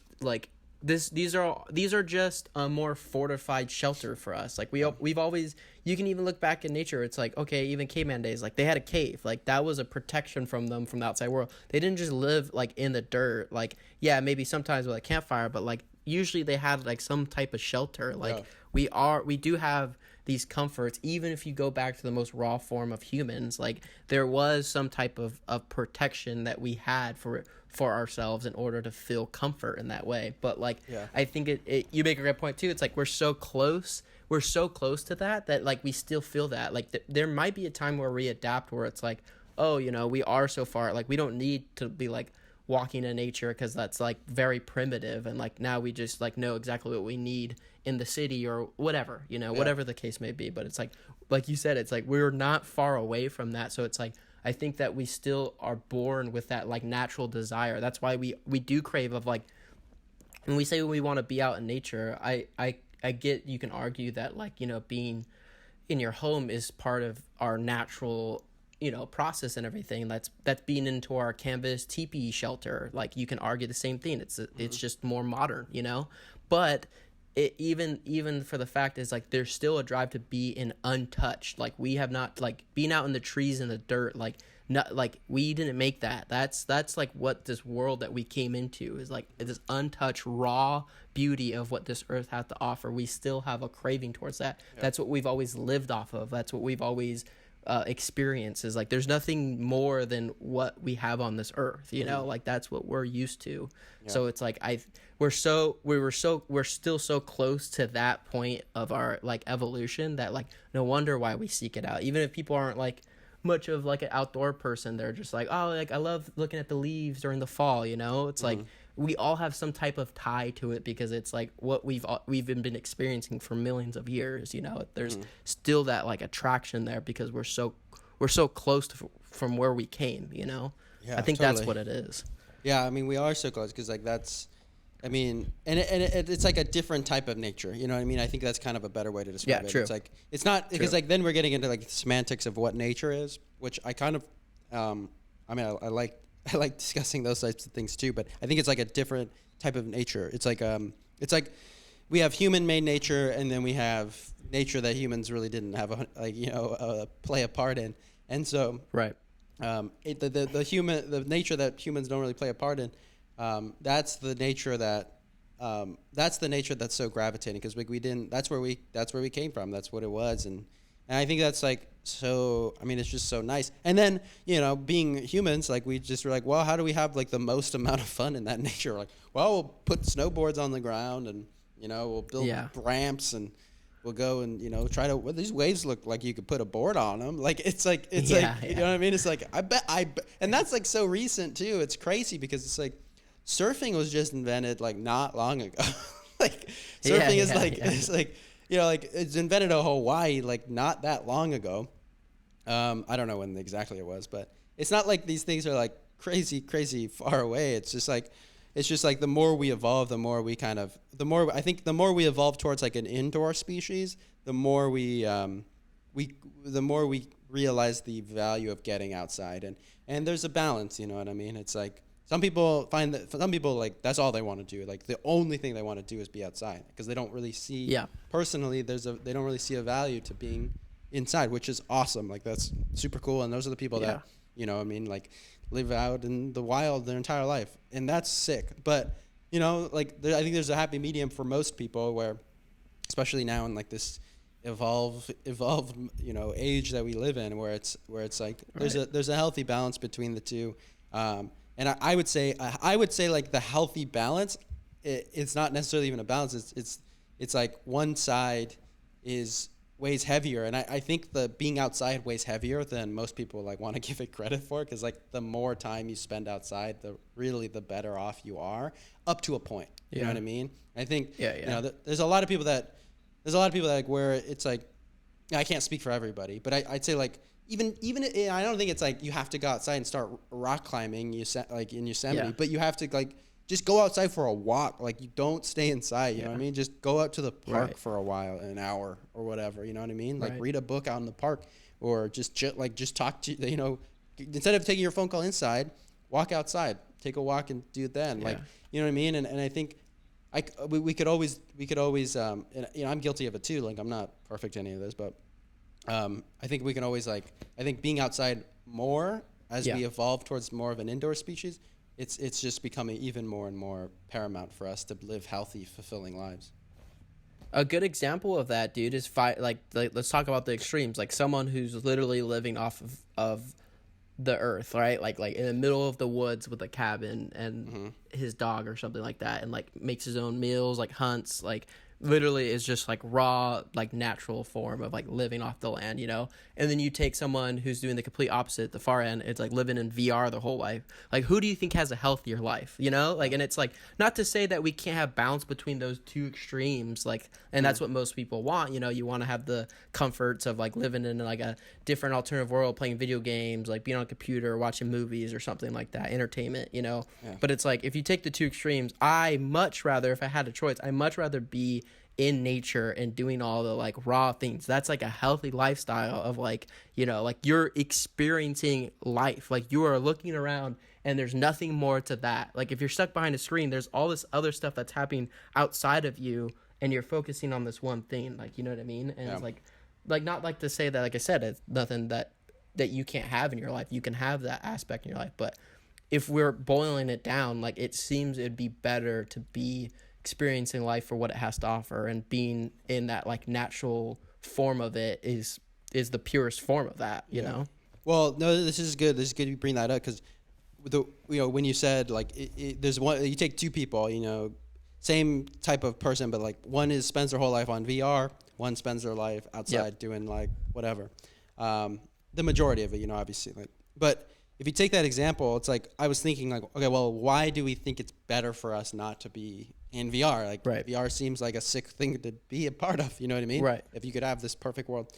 are just a more fortified shelter for us. Like we've always, you can even look back in nature. It's like, okay, even caveman days, like they had a cave. Like that was a protection from them from the outside world. They didn't just live like in the dirt. Like yeah, maybe sometimes with a campfire, but like usually they had like some type of shelter. Like we do have these comforts. Even if you go back to the most raw form of humans, like there was some type of protection that we had for ourselves in order to feel comfort in that way. But like I think it you make a great point too. It's like we're so close to that like we still feel that. Like there might be a time where we adapt, where it's like, oh, you know, we are so far, like we don't need to be like walking in nature because that's like very primitive, and like now we just like know exactly what we need in the city or whatever, you know, whatever the case may be. But it's like you said, it's like we're not far away from that. So it's like I think that we still are born with that like natural desire. That's why we do crave of like, when we say we want to be out in nature, I get, you can argue that like, you know, being in your home is part of our natural, you know, process and everything. That's being into our canvas teepee shelter. Like you can argue the same thing. It's just more modern, you know. But it even for the fact is like there's still a drive to be in untouched. Like we have not, like being out in the trees and the dirt, like not like we didn't make that. That's like what this world that we came into is, like this untouched raw beauty of what this earth has to offer. We still have a craving towards that. That's what we've always lived off of. That's what we've always experienced. Is like there's nothing more than what we have on this earth, you know. Like that's what we're used to. So it's like we're still so close to that point of our like evolution that like no wonder why we seek it out. Even if people aren't like much of like an outdoor person, they're just like, oh, like I love looking at the leaves during the fall, you know. It's like we all have some type of tie to it because it's like what we've been experiencing for millions of years, you know. There's still that like attraction there because we're so close to from where we came, you know. I think that's what it is. Yeah, I mean, we are so close because like that's, I mean, and it's like a different type of nature, you know what I mean? I think that's kind of a better way to describe it. True. It's like, it's not, because like then we're getting into like the semantics of what nature is, which I kind of, I mean, I like discussing those types of things too, but I think it's like a different type of nature. It's like we have human-made nature, and then we have nature that humans really didn't have play a part in, and so the nature that humans don't really play a part in, that's the nature that's so gravitating, because we didn't. That's where we came from. That's what it was, and I think that's like so. I mean, it's just so nice. And then, you know, being humans, like we just were like, well, how do we have like the most amount of fun in that nature? We're like, well, we'll put snowboards on the ground, and you know, we'll build ramps, and we'll go and, you know, try to. Well, these waves look like you could put a board on them. Like it's like you know what I mean? It's like I bet, and that's like so recent too. It's crazy because it's like surfing was just invented like not long ago. Like surfing is like it's like, you know, like it's invented in Hawaii like not that long ago. I don't know when exactly it was, but it's not like these things are like crazy far away. It's just like the more we evolve, the more we evolve towards like an indoor species, the more we realize the value of getting outside, and there's a balance, you know what I mean? It's like some people like that's all they want to do. Like the only thing they want to do is be outside because they don't really see personally they don't really see a value to being inside, which is awesome. Like that's super cool, and those are the people that, you know, I mean, like live out in the wild their entire life, and that's sick. But you know, like I think there's a happy medium for most people where, especially now in like this evolved you know age that we live in, where it's like there's a healthy balance between the two. And I would say like the healthy balance, it's not necessarily even a balance. It's like one side weighs heavier, and I think the being outside weighs heavier than most people like want to give it credit for, because like the more time you spend outside, the better off you are, up to a point. You know what I mean? I think you know there's a lot of people that like where it's like, I can't speak for everybody, but I'd say like even I don't think it's like you have to go outside and start rock climbing like in Yosemite, but you have to like just go outside for a walk. Like you don't stay inside, you know what I mean? Just go out to the park for a while, an hour or whatever, you know what I mean? Like read a book out in the park, or just talk to, you know, instead of taking your phone call inside, walk outside, take a walk and do it then. Like, you know what I mean? And I think we could always, and, you know, I'm guilty of it too. Like, I'm not perfect at any of this, but I think we can always, like, I think being outside more as we evolve towards more of an indoor species, it's just becoming even more and more paramount for us to live healthy, fulfilling lives. A good example of that, dude, is like let's talk about the extremes. Like someone who's literally living off of the earth, right? Like in the middle of the woods with a cabin and his dog or something like that, and like makes his own meals, like hunts, like literally is just like raw, like natural form of like living off the land, you know? And then you take someone who's doing the complete opposite, the far end, it's like living in VR their whole life. Like, who do you think has a healthier life, you know? Like, and it's like, not to say that we can't have balance between those two extremes, like, and that's what most people want, you know? You want to have the comforts of like living in like a different alternative world, playing video games, like being on a computer, watching movies or something like that, entertainment, you know? But it's like, if you take the two extremes, I much rather, if I had a choice, I much rather be in nature and doing all the like raw things. That's like a healthy lifestyle of like, you know, like you're experiencing life, like you are looking around and there's nothing more to that. Like if you're stuck behind a screen, there's all this other stuff that's happening outside of you and you're focusing on this one thing, like, you know what I mean? And it's like not like to say that, like I said, it's nothing that you can't have in your life. You can have that aspect in your life, but if we're boiling it down, like it seems it'd be better to be experiencing life for what it has to offer, and being in that like natural form of it is the purest form of that, you know? Well, no, this is good. This is good you bring that up, because when you said like there's one, you take two people, you know, same type of person, but like one spends their whole life on VR, one spends their life outside doing like whatever. The majority of it, you know, obviously, like, but if you take that example, it's like I was thinking like, okay, well, why do we think it's better for us not to be in VR? Like VR seems like a sick thing to be a part of, you know what I mean? Right. If you could have this perfect world.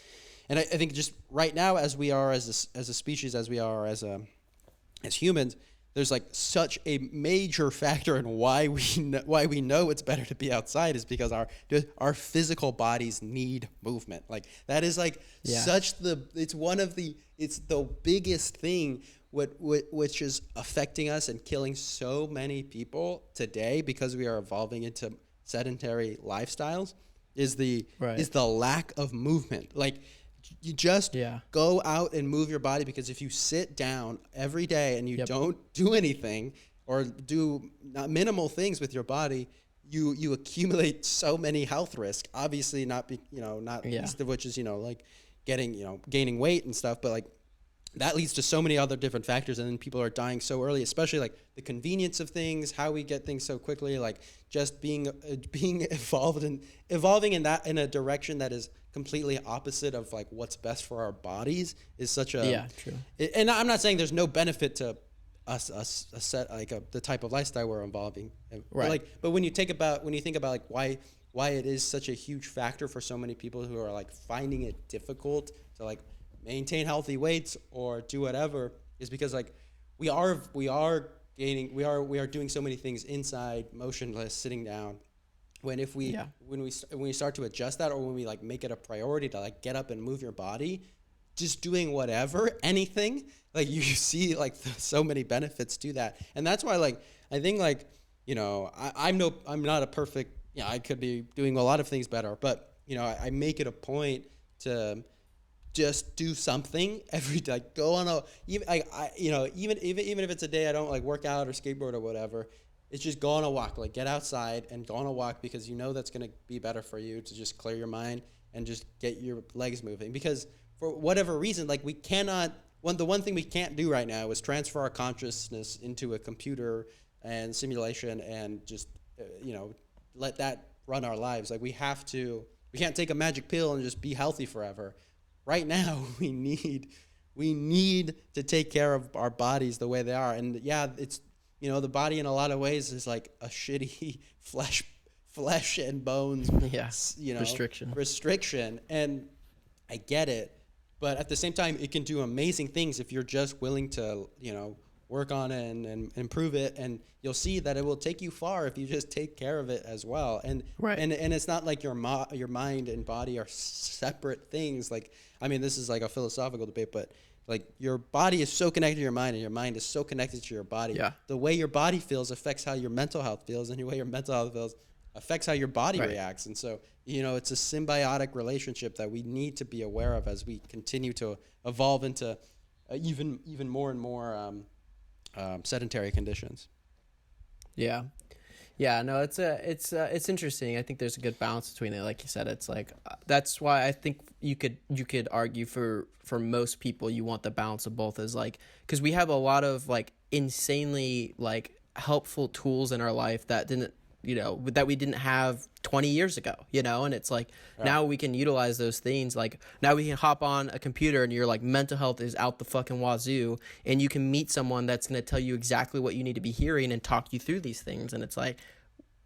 And I think just right now, as we are as a species, as we are as humans, there's like such a major factor in why we know it's better to be outside is because our physical bodies need movement. Like that is like it's the biggest thing which is affecting us and killing so many people today because we are evolving into sedentary lifestyles is the lack of movement. Like you just go out and move your body, because if you sit down every day and you don't do anything or do minimal things with your body, you accumulate so many health risks. Obviously not least of which is, you know, like gaining weight and stuff, but like that leads to so many other different factors, and then people are dying so early, especially like the convenience of things, how we get things so quickly, like just being evolving in a direction that is completely opposite of like what's best for our bodies is such a true. And I'm not saying there's no benefit to us set like the type of lifestyle we're involving, right? But when you think about like why it is such a huge factor for so many people who are like finding it difficult to like maintain healthy weights or do whatever, is because like we are doing so many things inside, motionless, sitting down. When we start to adjust that, or when we like make it a priority to like get up and move your body, just doing whatever, anything, like you see like so many benefits to that. And that's why like I think like, you know, I'm not a perfect, I could be doing a lot of things better, but you know, I make it a point to just do something every day. Like go on even if it's a day I don't like work out or skateboard or whatever, it's just go on a walk. Like get outside and go on a walk, because you know that's going to be better for you to just clear your mind and just get your legs moving. Because for whatever reason, like the one thing we can't do right now is transfer our consciousness into a computer and simulation and just let that run our lives. Like we can't take a magic pill and just be healthy forever. Right now, we need to take care of our bodies the way they are. And it's, you know, the body in a lot of ways is like a shitty flesh and bones, restriction. And I get it, but at the same time, it can do amazing things if you're just willing to, you know, work on it and improve it. And you'll see that it will take you far if you just take care of it as well. And and it's not like your mind and body are separate things. Like, I mean, this is like a philosophical debate, but like your body is so connected to your mind and your mind is so connected to your body. Yeah. The way your body feels affects how your mental health feels, and the way your mental health feels affects how your body reacts. And so, it's a symbiotic relationship that we need to be aware of as we continue to evolve into even more and more sedentary conditions. Yeah. Yeah, no, it's interesting. I think there's a good balance between it. Like you said, it's like that's why I think you could argue for most people you want the balance of both, is like, because we have a lot of like insanely like helpful tools in our life that didn't that we didn't have 20 years ago, and it's like now we can utilize those things. Like now we can hop on a computer and your like mental health is out the fucking wazoo, and you can meet someone that's going to tell you exactly what you need to be hearing and talk you through these things. And it's like,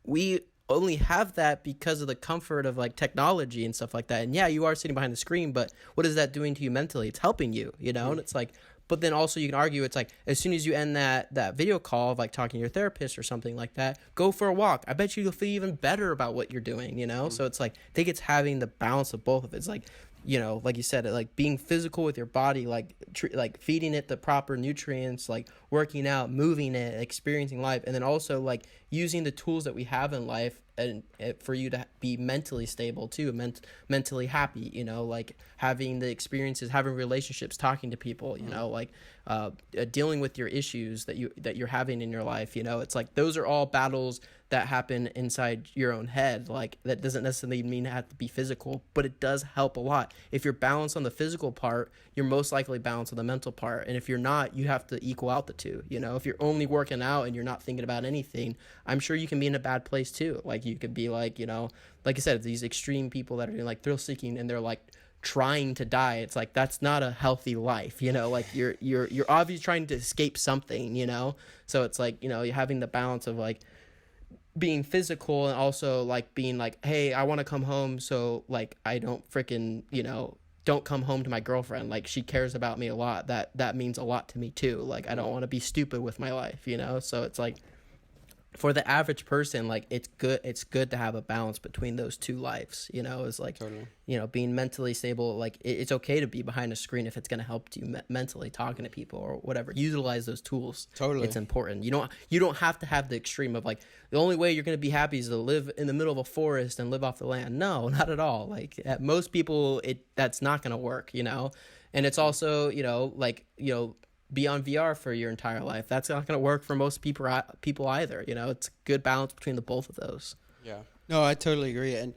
we only have that because of the comfort of like technology and stuff like that. And yeah, you are sitting behind the screen, but what is that doing to you mentally? It's helping you, and it's like, but then also you can argue it's like, as soon as you end that video call of like talking to your therapist or something like that, go for a walk. I bet you'll feel even better about what you're doing, So it's like, I think it's having the balance of both of it. It's like, like you said, like being physical with your body, like like feeding it the proper nutrients, like working out, moving it, experiencing life, and then also like using the tools that we have in life and for you to be mentally stable too, mentally happy, like having the experiences, having relationships, talking to people, like dealing with your issues that you're having in your life. It's like those are all battles that happen inside your own head. Like that doesn't necessarily mean it has to be physical, but it does help a lot. If you're balanced on the physical part, you're most likely balanced on the mental part. And if you're not, you have to equal out the two. If you're only working out and you're not thinking about anything, I'm sure you can be in a bad place too. Like you could be like, like I said, these extreme people that are doing like thrill seeking and they're like trying to die. It's like, that's not a healthy life, like you're obviously trying to escape something, so it's like, you're having the balance of like being physical and also like being like, hey, I want to come home, so like I don't freaking don't come home to my girlfriend, like she cares about me a lot, that means a lot to me too, like I don't want to be stupid with my life, so it's like for the average person, like it's good to have a balance between those two lives, is like totally. Being mentally stable, like it's okay to be behind a screen if it's going to help you mentally, talking to people or whatever. Utilize those tools. Totally, it's important. You don't have to have the extreme of like the only way you're going to be happy is to live in the middle of a forest and live off the land. No, not at all. Like at most people, that's not going to work. And it's also be on VR for your entire life. That's not going to work for most people either. It's a good balance between the both of those. Yeah. No, I totally agree. And,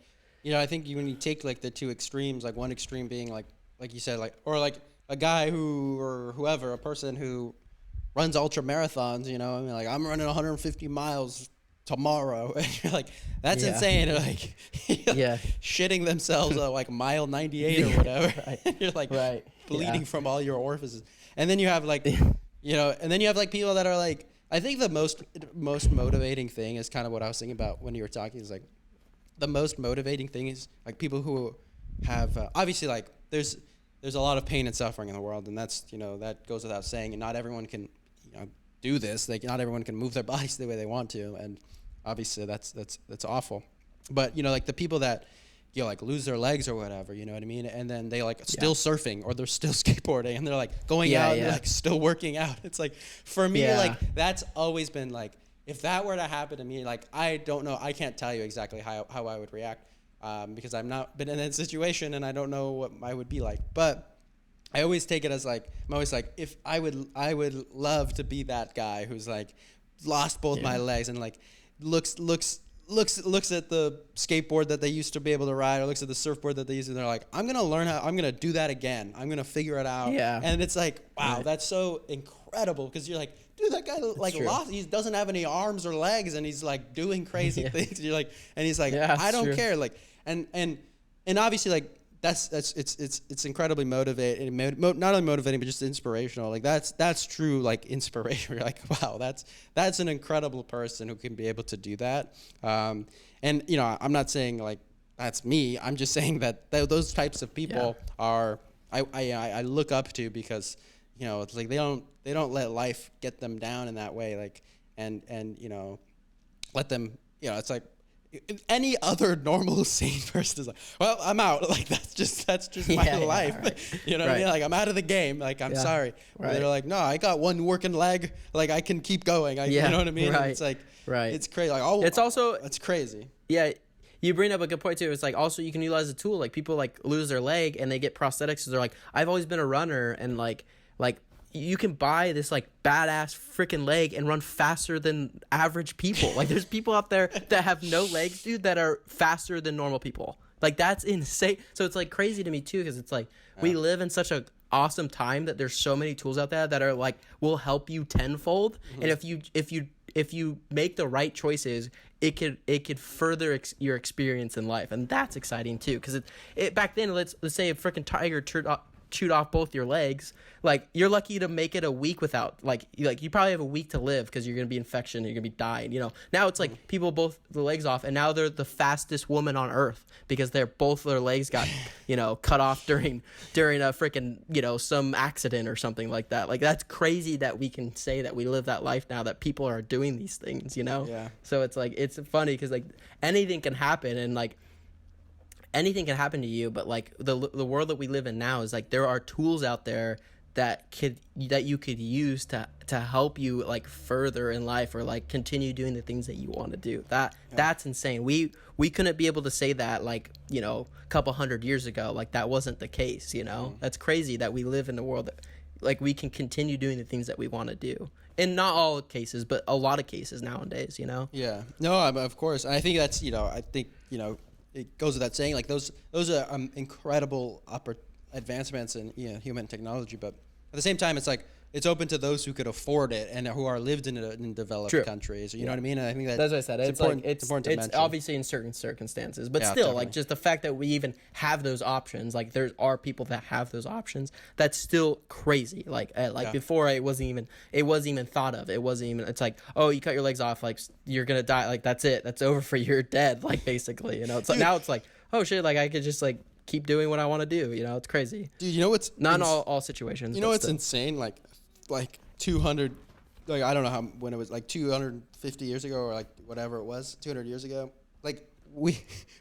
I think when you take like the two extremes, like one extreme being like you said, like, or like a guy a person who runs ultra marathons, like I'm running 150 miles tomorrow. And you're like, that's insane. Like, shitting themselves at like mile 98 or whatever. Right. You're like bleeding from all your orifices. And then you have like, and then you have like people that are like, I think the most motivating thing is kind of what I was thinking about when you were talking, is like the most motivating thing is like people who have, obviously like there's a lot of pain and suffering in the world, and that's, that goes without saying, and not everyone can, do this. Like not everyone can move their bodies the way they want to. And obviously that's awful. But, like the people that, like lose their legs or whatever, you know what I mean? And then they like still surfing or they're still skateboarding and they're like going out and they're like still working out. It's like, for me, like that's always been like, if that were to happen to me, like, I don't know. I can't tell you exactly how I would react because I've not been in that situation and I don't know what I would be like. But I always take it as like, I'm always like, if I would love to be that guy who's like lost both my legs and like looks at the skateboard that they used to be able to ride, or looks at the surfboard that they used to, and they're like, I'm going to do that again. I'm going to figure it out. Yeah. And it's like, wow, that's so incredible, because you're like, dude, that guy like lost, he doesn't have any arms or legs, and he's like doing crazy things. You're like, and he's like, I don't care. Like, and obviously like, it's incredibly motivating, not only motivating, but just inspirational. Like that's true, like inspiration. You're like, wow, that's an incredible person who can be able to do that. And I'm not saying like that's me. I'm just saying that those types of people are I look up to, because it's like they don't let life get them down in that way. Like and let them, it's like any other normal sane person is like, well, I'm out. Like that's just my life. Right. You know what I mean? Like I'm out of the game. Like I'm sorry. Right. They're like, no, I got one working leg. Like I can keep going. You know what I mean? Right. It's like, right. It's crazy. Like it's crazy. Yeah. You bring up a good point too. It's like also you can utilize a tool. Like people like lose their leg and they get prosthetics. So they're like, I've always been a runner, and like you can buy this like badass freaking leg and run faster than average people. Like there's people out there that have no legs, dude, that are faster than normal people. Like that's insane. So it's like crazy to me too, because it's like we live in such a awesome time that there's so many tools out there that are like will help you tenfold. Mm-hmm. And if you make the right choices, it could further your experience in life, and that's exciting too. Because it back then, let's say a freaking tiger chewed off both your legs. Like you're lucky to make it a week without like you probably have a week to live because you're gonna be infection, you're gonna be dying. You know, now it's like people both the legs off, and now they're the fastest woman on earth because both their legs got cut off during a freaking some accident or something like that. Like that's crazy that we can say that we live that life now, that people are doing these things. Yeah. So it's like it's funny because like anything can happen, and like anything can happen to you, but like the world that we live in now is like there are tools out there that you could use to help you like further in life or like continue doing the things that you want to do. That's insane. We couldn't be able to say that like a couple hundred years ago. Like that wasn't the case. That's crazy that we live in the world that like we can continue doing the things that we want to do. In not all cases, but a lot of cases nowadays. Yeah. No, of course. And I think that's it goes without saying, like those are incredible advancements in human technology, but at the same time, it's like it's open to those who could afford it and who are lived in developed countries. You know what I mean? And I think that's what I said. It's important. It's important to mention. Obviously in certain circumstances, but still, definitely. Like just the fact that we even have those options, like there are people that have those options. That's still crazy. Like before, it wasn't even thought of. It wasn't even. It's like, oh, you cut your legs off, like you're gonna die. Like that's it. That's over for you. You're dead. Like basically, It's like now it's like, oh shit, like I could just like keep doing what I want to do. It's crazy. Dude, what's not in all situations. What's insane? Like 200, like I don't know when it was, like 250 years ago or like whatever it was, 200 years ago. Like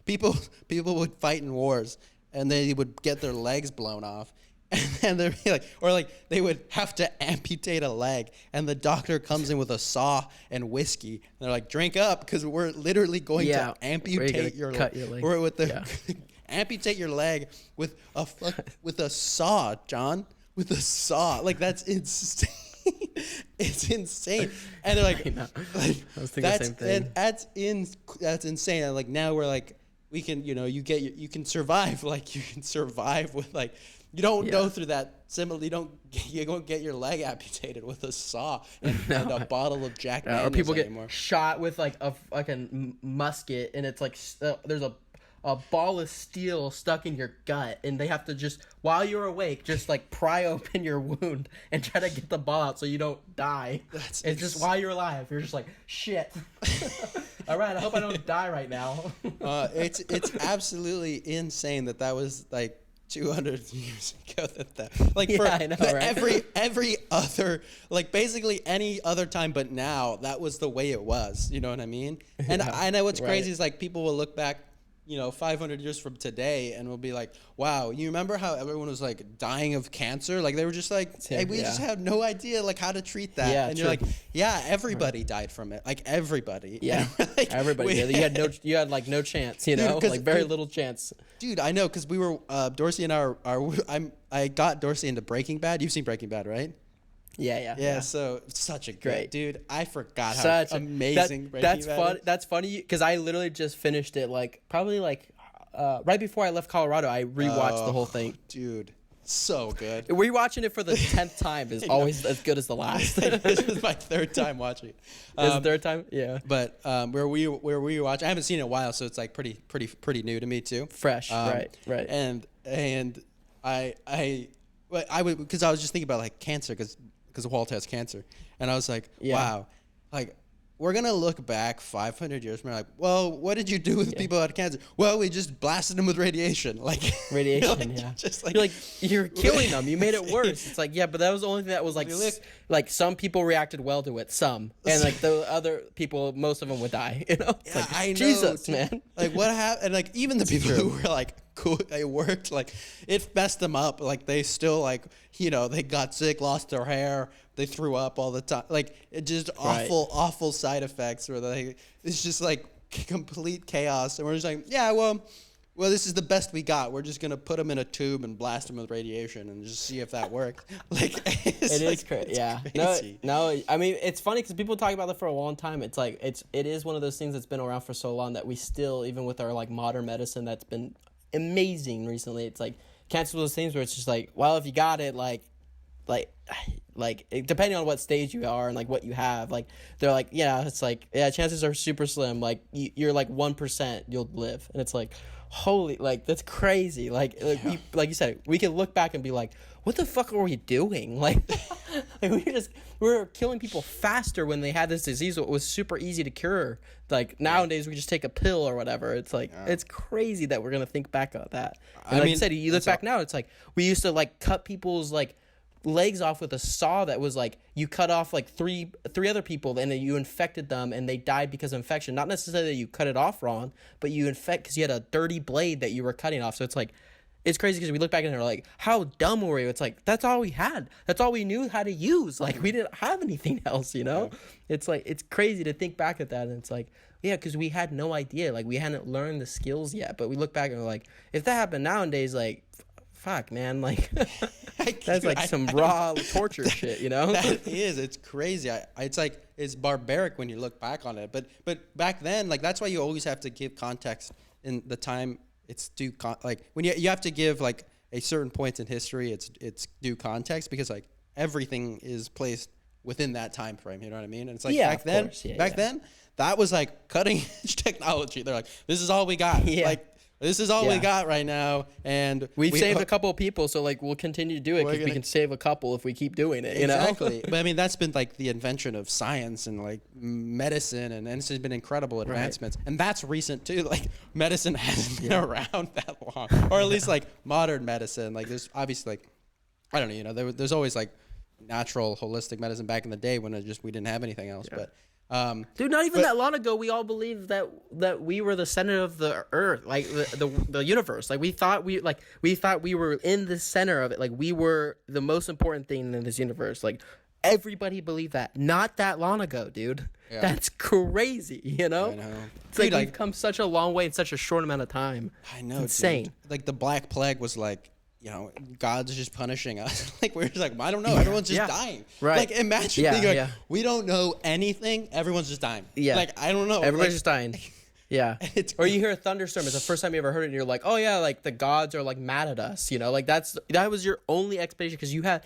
people would fight in wars and they would get their legs blown off, and they'd be like, or like they would have to amputate a leg, and the doctor comes in with a saw and whiskey, and they're like, drink up because we're literally going to amputate your leg. Or with the amputate your leg with a saw, John. With a saw. Like that's insane. It's insane. And they're like, I was thinking the same thing. That's insane. And like now we're like, we can, you can survive. Like you can survive with like, you don't go through that similar. You don't get your leg amputated with a saw and a bottle of Jack Daniels or people anymore. Get shot with like a musket, and it's like there's a ball of steel stuck in your gut, and they have to just, while you're awake, just like pry open your wound and try to get the ball out so you don't die. It's just while you're alive, you're just like, shit. All right, I hope I don't die right now. It's absolutely insane that was like 200 years ago. I know, right? every other, like basically any other time but now, that was the way it was. You know what I mean? And I know what's crazy is like people will look back 500 years from today, and we'll be like, wow, you remember how everyone was like dying of cancer? Like they were just like, hey, we just had no idea like how to treat that. Yeah, and you're like, yeah, everybody died from it. Like everybody. Yeah. Like, everybody. You had like no chance, dude, like very little chance. Dude, I know, because we were, Dorsey and I got Dorsey into Breaking Bad. You've seen Breaking Bad, right? Yeah. So such a great dude. I forgot how amazing Breaking Bad is. That's funny because I literally just finished it probably right before I left Colorado. I rewatched the whole thing. Dude, so good. Rewatching it for the 10th time is always as good as the last. This is my third time watching it. Is the third time? Yeah. But where we watch, I haven't seen it in a while, so it's like pretty new to me too. Fresh, right. And I would, because I was just thinking about like cancer, because Walt has cancer, and I was like, wow, like we're going to look back 500 years from now, like, well, what did you do with people who had cancer? Well, we just blasted them with radiation. Like radiation, yeah. Just like, you're killing them. You made it worse. It's like, yeah, but that was the only thing that was like some people reacted well to it, some. And like the other people, most of them would die, you know? Yeah, like, I know. Jesus, man. Like what happened? And like even the people who were like, cool, they worked, like it messed them up. Like they still like, you know, they got sick, lost their hair, they threw up all the time. Like it just awful side effects where it's just like complete chaos. And we're just like, yeah, well, this is the best we got. We're just gonna put them in a tube and blast them with radiation and just see if that works. Like it is crazy. Yeah. Crazy. No. I mean, it's funny because people talk about that for a long time. It's like it is one of those things that's been around for so long that we still, even with our like modern medicine that's been amazing recently. It's like cancer those things where it's just like, well, if you got it, like depending on what stage you are and like what you have, like they're like, yeah, it's like, yeah, chances are super slim. Like you're like 1% you'll live, and it's like, holy, like that's crazy. Like you said, we can look back and be like, what the fuck are we doing? Like, like we're killing people faster when they had this disease. It was super easy to cure. Like nowadays we just take a pill or whatever. It's like it's crazy that we're gonna think back on that. And like you said, you look back now, it's like we used to like cut people's like legs off with a saw that was like you cut off like three other people and then you infected them and they died because of infection. Not necessarily that you cut it off wrong, but you infect because you had a dirty blade that you were cutting off. So it's like it's crazy because we look back and we're like, how dumb were we? It's like that's all we had. That's all we knew how to use. Like we didn't have anything else, you know? It's like it's crazy to think back at that, and it's like, yeah, because we had no idea. Like we hadn't learned the skills yet. But we look back and we're like, if that happened nowadays, like fuck, man, like that's like some raw torture shit, you know? That is, it's crazy. It's like it's barbaric when you look back on it. But back then, like that's why you always have to give context in the time it's due. Like when you have to give like a certain point in history, it's due context because like everything is placed within that time frame. You know what I mean? And it's like back then, that was like cutting edge technology. They're like, this is all we got. Yeah. Like, this is all we got right now, and we've saved a couple of people, so like we'll continue to do it because we can save a couple if we keep doing it. You know, exactly. But I mean, that's been like the invention of science and like medicine, and it's been incredible advancements, and that's recent too. Like medicine hasn't been around that long, or at least like modern medicine. Like there's obviously like I don't know, you know, there's always like natural holistic medicine back in the day when we didn't have anything else, but. Dude, not even that long ago, we all believed that we were the center of the earth, like the universe. Like we thought we were in the center of it. Like we were the most important thing in this universe. Like everybody believed that. Not that long ago, dude. Yeah. That's crazy. You know? I know. It's dude, like we've come such a long way in such a short amount of time. I know. It's insane. Dude. Like the Black Plague was like, you know, God's just punishing us. Like we're just like, I don't know. Everyone's just dying. Right. Like imagine being like, we don't know anything. Everyone's just dying. Yeah. Like I don't know. Everybody's just dying. Yeah. Or you hear a thunderstorm. It's the first time you ever heard it, and you're like, oh yeah, like the gods are like mad at us. You know, like that was your only explanation because you had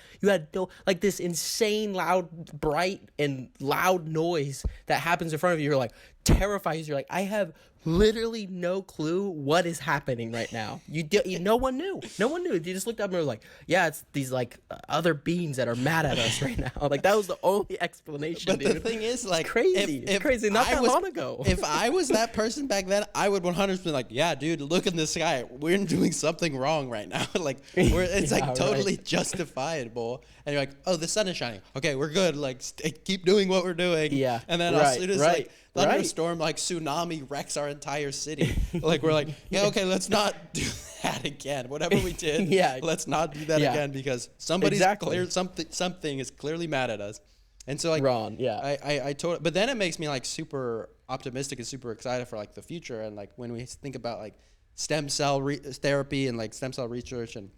no like this insane loud, bright and loud noise that happens in front of you. You're like terrifies. You're like, I have literally no clue what is happening right now. No one knew. You just looked up and were like, yeah, it's these like other beings that are mad at us right now. Like that was the only explanation. But the thing is, like, it's crazy. It's crazy. Not that long ago. If I was that person back then, I would 100% be like, yeah, dude, look in the sky. We're doing something wrong right now. Like it's like totally justifiable. And you're like, oh, the sun is shining. Okay, we're good. Like keep doing what we're doing. Yeah. And then as soon as like thunderstorm, like tsunami wrecks our entire city. Like we're like, yeah, okay, let's not do that again. Whatever we did, let's not do that again because something is clearly mad at us. And so like wrong, yeah. I totally, but then it makes me like super optimistic and super excited for like the future and like when we think about like stem cell therapy and like stem cell research and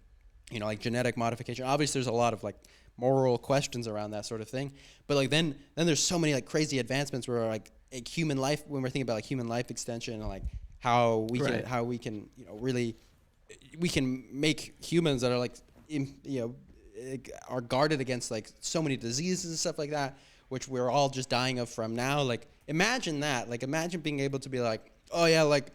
you know like genetic modification. Obviously, there's a lot of like moral questions around that sort of thing. But like then there's so many like crazy advancements where like human life when we're thinking about like human life extension and like how we can you know really we can make humans that are like you know are guarded against like so many diseases and stuff like that which we're all just dying of from now. Like imagine that. Like imagine being able to be like, oh yeah, like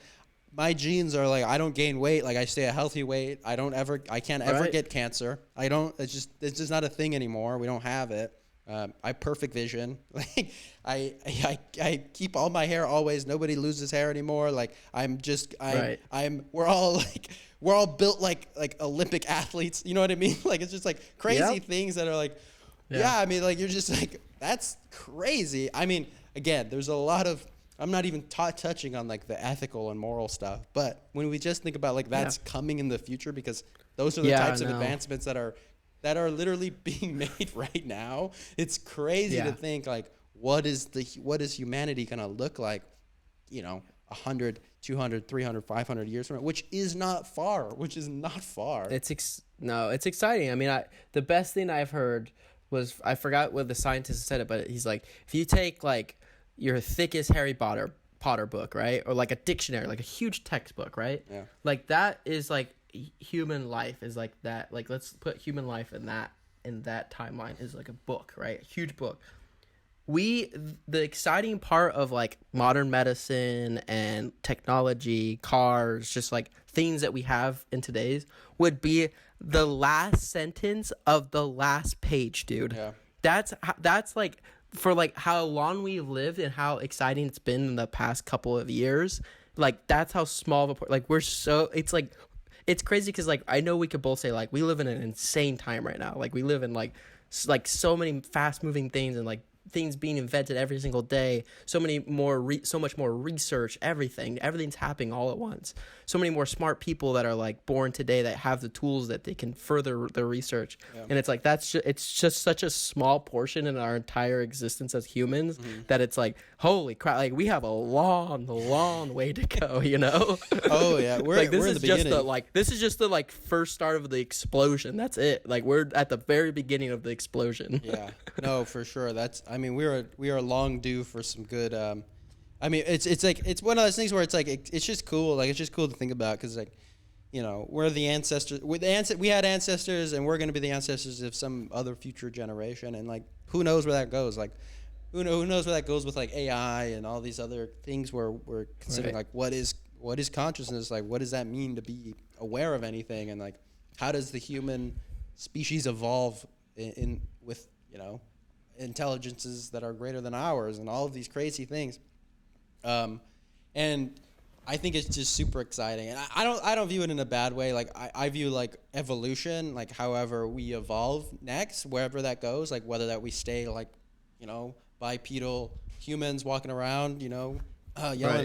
my genes are like I don't gain weight, like I stay a healthy weight. I can't ever get cancer. It's just not a thing anymore. We don't have it. I have perfect vision. Like I keep all my hair always. Nobody loses hair anymore. Like we're all built like Olympic athletes. You know what I mean? Like it's just like crazy things that are like, I mean, like you're just like, that's crazy. I mean, again, there's a lot of, I'm not even touching on like the ethical and moral stuff, but when we just think about like that's coming in the future, because those are the types of advancements that are literally being made right now. It's crazy to think like, what is humanity going to look like, 100, 200, 300, 500 years from now, which is not far. It's exciting. I mean, the best thing I've heard was, I forgot what the scientist said it, but he's like, if you take like your thickest Harry Potter book, right? Or like a dictionary, like a huge textbook, right? Yeah. Like that is like human life is like that. Like let's put human life in that timeline is like a book, right? A huge book. The exciting part of like modern medicine and technology, cars, just like things that we have in today's would be the last sentence of the last page, dude. Yeah. That's like, for like how long we've lived and how exciting it's been in the past couple of years, like that's how small of a part, like it's like, it's crazy because like I know we could both say like we live in an insane time right now, like we live in like so many fast moving things and like things being invented every single day, so much more research, everything's happening all at once, so many more smart people that are like born today that have the tools that they can further their research. And it's like it's just such a small portion in our entire existence as humans that it's like, holy crap, like we have a long way to go, Oh yeah, we're in the beginning. This is just the first start of the explosion. That's it. Like we're at the very beginning of the explosion. Yeah, no, for sure. I mean, we are long due for some good. I mean, it's like, it's one of those things where it's like it's just cool. Like it's just cool to think about, because like, we're the ancestors. We had ancestors, and we're going to be the ancestors of some other future generation. And like, who knows where that goes? Like, who knows where that goes with like AI and all these other things where we're considering like what is consciousness? Like, what does that mean to be aware of anything? And like, how does the human species evolve in with intelligences that are greater than ours, and all of these crazy things. And I think it's just super exciting. And I don't view it in a bad way. Like I view like evolution, like however we evolve next, wherever that goes, like whether that we stay like, bipedal humans walking around, yelling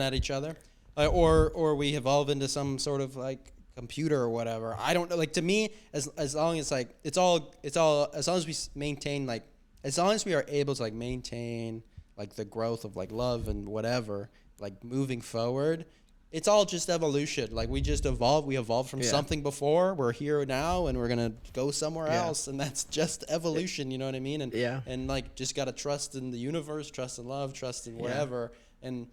at each other, or we evolve into some sort of like computer or whatever. I don't know. Like to me, as long as like it's all as long as we maintain like, as long as we are able to like maintain like the growth of like love and whatever, like moving forward, it's all just evolution. Like we just evolved. We evolved from something before. We're here now, and we're gonna go somewhere else, and that's just evolution. You know what I mean? And and like just gotta trust in the universe, trust in love, trust in whatever, and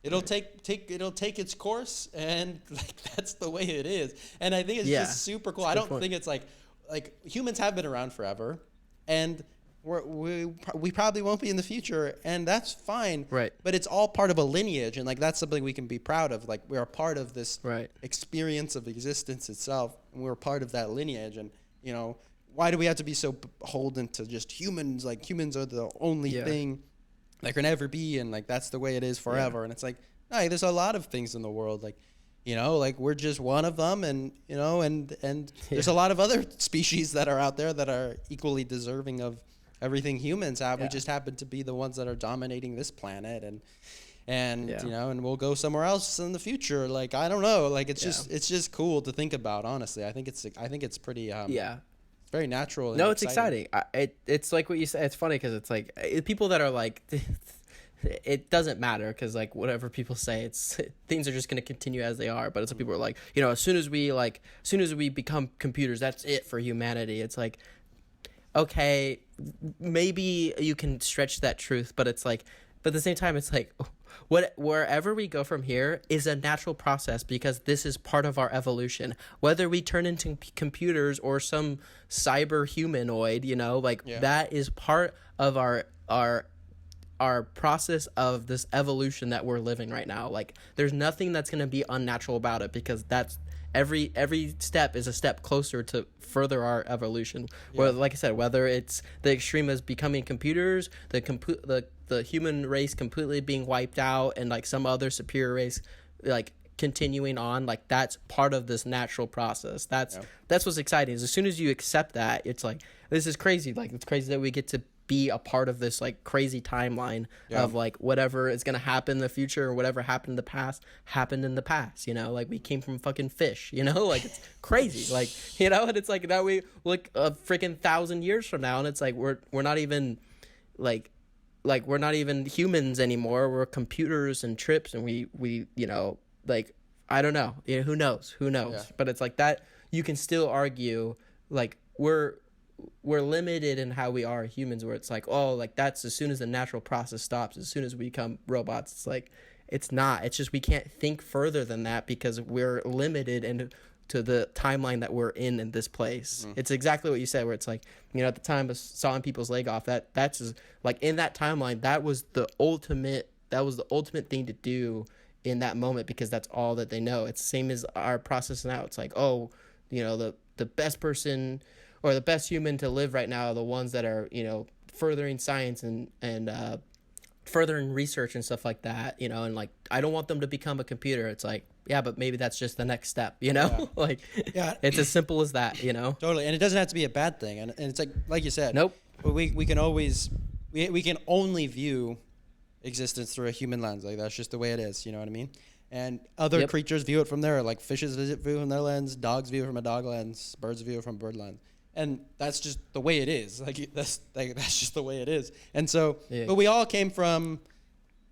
it'll take its course, and like that's the way it is. And I think it's just super cool. I don't think it's like humans have been around forever, and we probably won't be in the future, and that's fine. Right. But it's all part of a lineage, and like that's something we can be proud of. Like we're a part of this experience of existence itself, and we're a part of that lineage. And why do we have to be so beholden to just humans? Like humans are the only thing that can ever be, and like that's the way it is forever. And it's like, no, there's a lot of things in the world, like like we're just one of them, and and there's a lot of other species that are out there that are equally deserving of everything humans have. We just happen to be the ones that are dominating this planet, and and we'll go somewhere else in the future. Like I don't know, like it's just cool to think about. Honestly, I think it's pretty it's very natural. And it's exciting. It's like what you said. It's funny because it's like people that are like it doesn't matter, because like whatever people say, things are just going to continue as they are. But it's like people are like, as soon as we become computers, that's it for humanity. It's like, okay, maybe you can stretch that truth, but it's like, but at the same time, it's like, wherever we go from here is a natural process, because this is part of our evolution. Whether we turn into computers or some cyber humanoid, that is part of our process of this evolution that we're living right now. Like, there's nothing that's going to be unnatural about it, because that's every step is a step closer to further our evolution. Where, like I said, whether it's the extreme as becoming computers, the human race completely being wiped out, and like some other superior race like continuing on, like that's part of this natural process. That's what's exciting. Is as soon as you accept that, it's like, this is crazy. Like, it's crazy that we get to be a part of this like crazy timeline of like whatever is gonna happen in the future, or whatever happened in the past happened in the past, you know, like we came from fucking fish, you know, like it's crazy. Like, you know, and it's like that we look a freaking 1,000 years from now, and it's like we're not even like we're not even humans anymore. We're computers and trips, and we you know, like, I don't know, you know, who knows, but it's like that you can still argue like we're limited in how we are humans, where it's like, oh, like that's as soon as the natural process stops, as soon as we become robots. It's like, it's not. It's just we can't think further than that because we're limited and to the timeline that we're in this place. It's exactly what you said, where it's like, you know, at the time of sawing people's leg off, that's just, like, in that timeline, that was the ultimate thing to do in that moment, because that's all that they know. It's the same as our process now. It's like, oh, you know, the best person or the best human to live right now are the ones that are, you know, furthering science and furthering research and stuff like that, you know, and like, I don't want them to become a computer. It's like, yeah, but maybe that's just the next step, you know? Like, it's as simple as that, you know? Totally. And it doesn't have to be a bad thing. And it's like you said, nope. We can always, we can only view existence through a human lens. Like, that's just the way it is, you know what I mean? And other creatures view it from there, like fishes view it from their lens, dogs view it from a dog lens, birds view it from a bird lens. And that's just the way it is. That's just the way it is. And so, but we all came from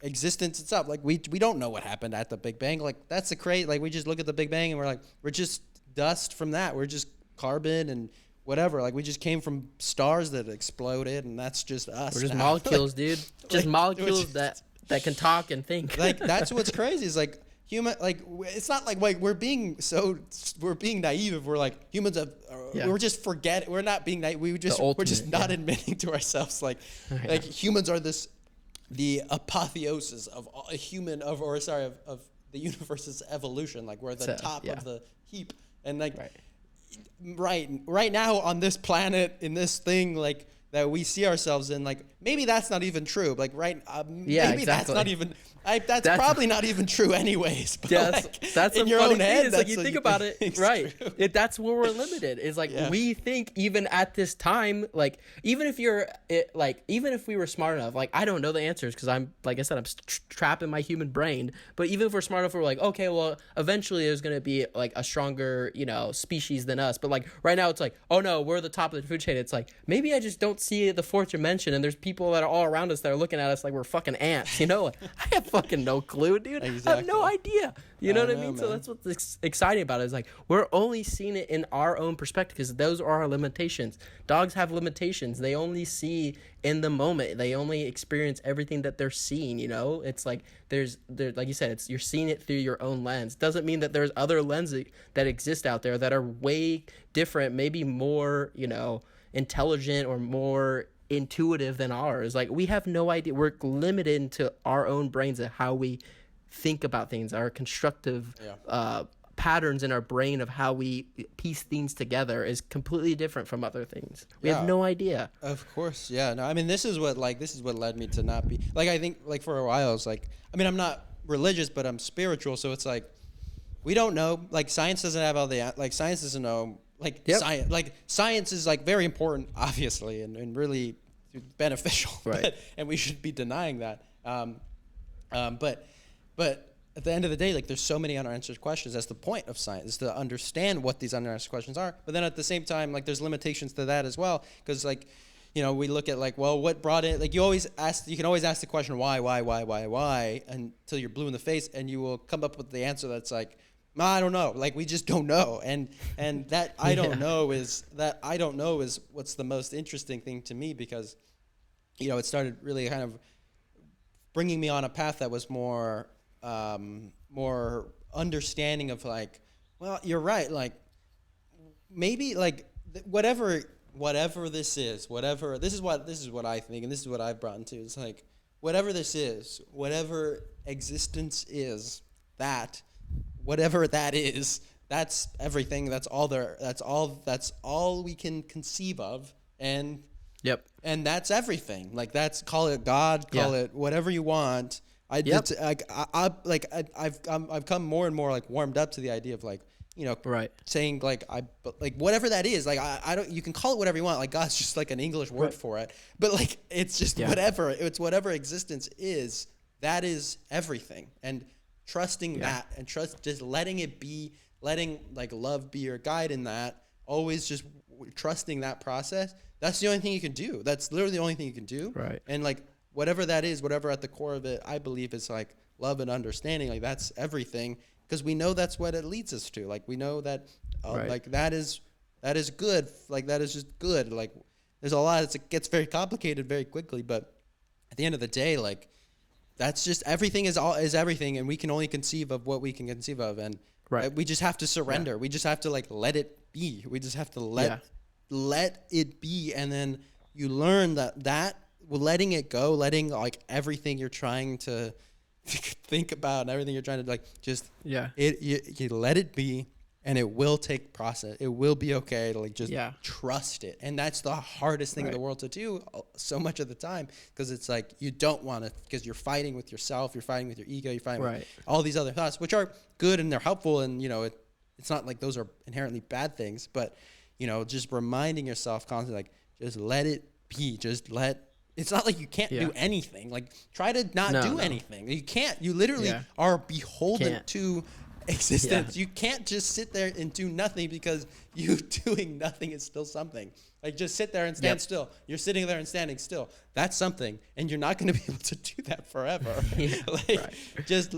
existence itself. Like, we don't know what happened at the Big Bang. Like, that's the crazy. Like, we just look at the Big Bang and we're like, we're just dust from that. We're just carbon and whatever. Like, we just came from stars that exploded, and that's just us. We're just molecules, dude. Just molecules that can talk and think. Like, that's what's crazy. Is like, human, like, it's not like we're being naive if we're like, humans have we're just we're not being naive. We're just not admitting to ourselves like humans are the apotheosis of a human of the universe's evolution. Like, we're the top of the heap, and like right now on this planet, in this thing, like, that we see ourselves in, like, maybe that's not even true. Like, maybe that's not even. That's probably not even true anyways. But that's in your own head. It's like, you think about it, right? That's where we're limited. Is like, we think even at this time, like, even if we were smart enough, like, I don't know the answers because I'm, like I said, I'm trapped in my human brain. But even if we're smart enough, we're like, okay, well, eventually there's gonna be like a stronger, you know, species than us. But like right now, it's like, oh no, we're the top of the food chain. It's like, maybe I just don't see the fourth dimension, and there's people that are all around us that are looking at us like we're fucking ants, you know? Like, I have fucking no clue, dude. Exactly. I have no idea. You know what I mean? Man. So that's what's exciting about it. Is like, we're only seeing it in our own perspective because those are our limitations. Dogs have limitations. They only see in the moment. They only experience everything that they're seeing, you know? It's like there's like you said, you're seeing it through your own lens. Doesn't mean that there's other lenses that exist out there that are way different, maybe more, you know, intelligent or more intuitive than ours. Like, we have no idea. We're limited to our own brains and how we think about things, our constructive patterns in our brain of how we piece things together is completely different from other things. We have no idea. Of course. Yeah. No, I mean, this is what led me to not be like, I think, like, for a while I was like, I mean, I'm not religious, but I'm spiritual. So it's like, we don't know, like, science doesn't have all the, like, science doesn't know, like, science, like, science is, like, very important, obviously, and really beneficial, right? And we should be denying that. But at the end of the day, like, there's so many unanswered questions. That's the point of science, is to understand what these unanswered questions are. But then at the same time, like, there's limitations to that as well, because, like, you know, we look at, like, well, what brought it, like, you can always ask the question why until you're blue in the face, and you will come up with the answer that's like, I don't know. Like, we just don't know. And that I don't know is what's the most interesting thing to me, because, you know, it started really kind of bringing me on a path that was more understanding of, like, well, you're right. Like, maybe, like, whatever this is what I think, and this is what I've brought into. It's like, whatever this is, whatever existence is, whatever that is, that's everything. That's all there. That's all we can conceive of. And and that's everything. Like call it God, call it whatever you want. I've come more and more like warmed up to the idea of like, you know, saying like whatever that is, like I don't, you can call it whatever you want. Like God's just like an English word for it, but like it's just whatever. It's whatever existence is. That is everything, and trusting that, and just letting it be, letting like love be your guide in that. Always just trusting that process. That's the only thing you can do. That's literally the only thing you can do. Right. And like whatever that is, whatever at the core of it, I believe is like love and understanding. Like that's everything. Because we know that's what it leads us to. Like we know that, like that is good. Like that is just good. Like there's a lot. It gets very complicated very quickly. But at the end of the day, like that's just everything is everything, and we can only conceive of what we can conceive of, and we just have to surrender. Yeah. We just have to like let it be. We just have to let it be, and then you learn that letting it go, letting like everything you're trying to think about and everything you're trying to like just you let it be, and it will take process. It will be okay to like just trust it, and that's the hardest thing in the world to do so much of the time, because it's like you don't want to, because you're fighting with yourself, you're fighting with your ego, you're fighting with all these other thoughts, which are good and they're helpful, and you know it's not like those are inherently bad things, but you know, just reminding yourself constantly, like just let it be, it's not like you can't do anything. Like try to not do anything. You can't. You literally are beholden to existence. You can't just sit there and do nothing, because you doing nothing is still something. Like just sit there and stand still. You're sitting there and standing still. That's something, and you're not going to be able to do that forever. Just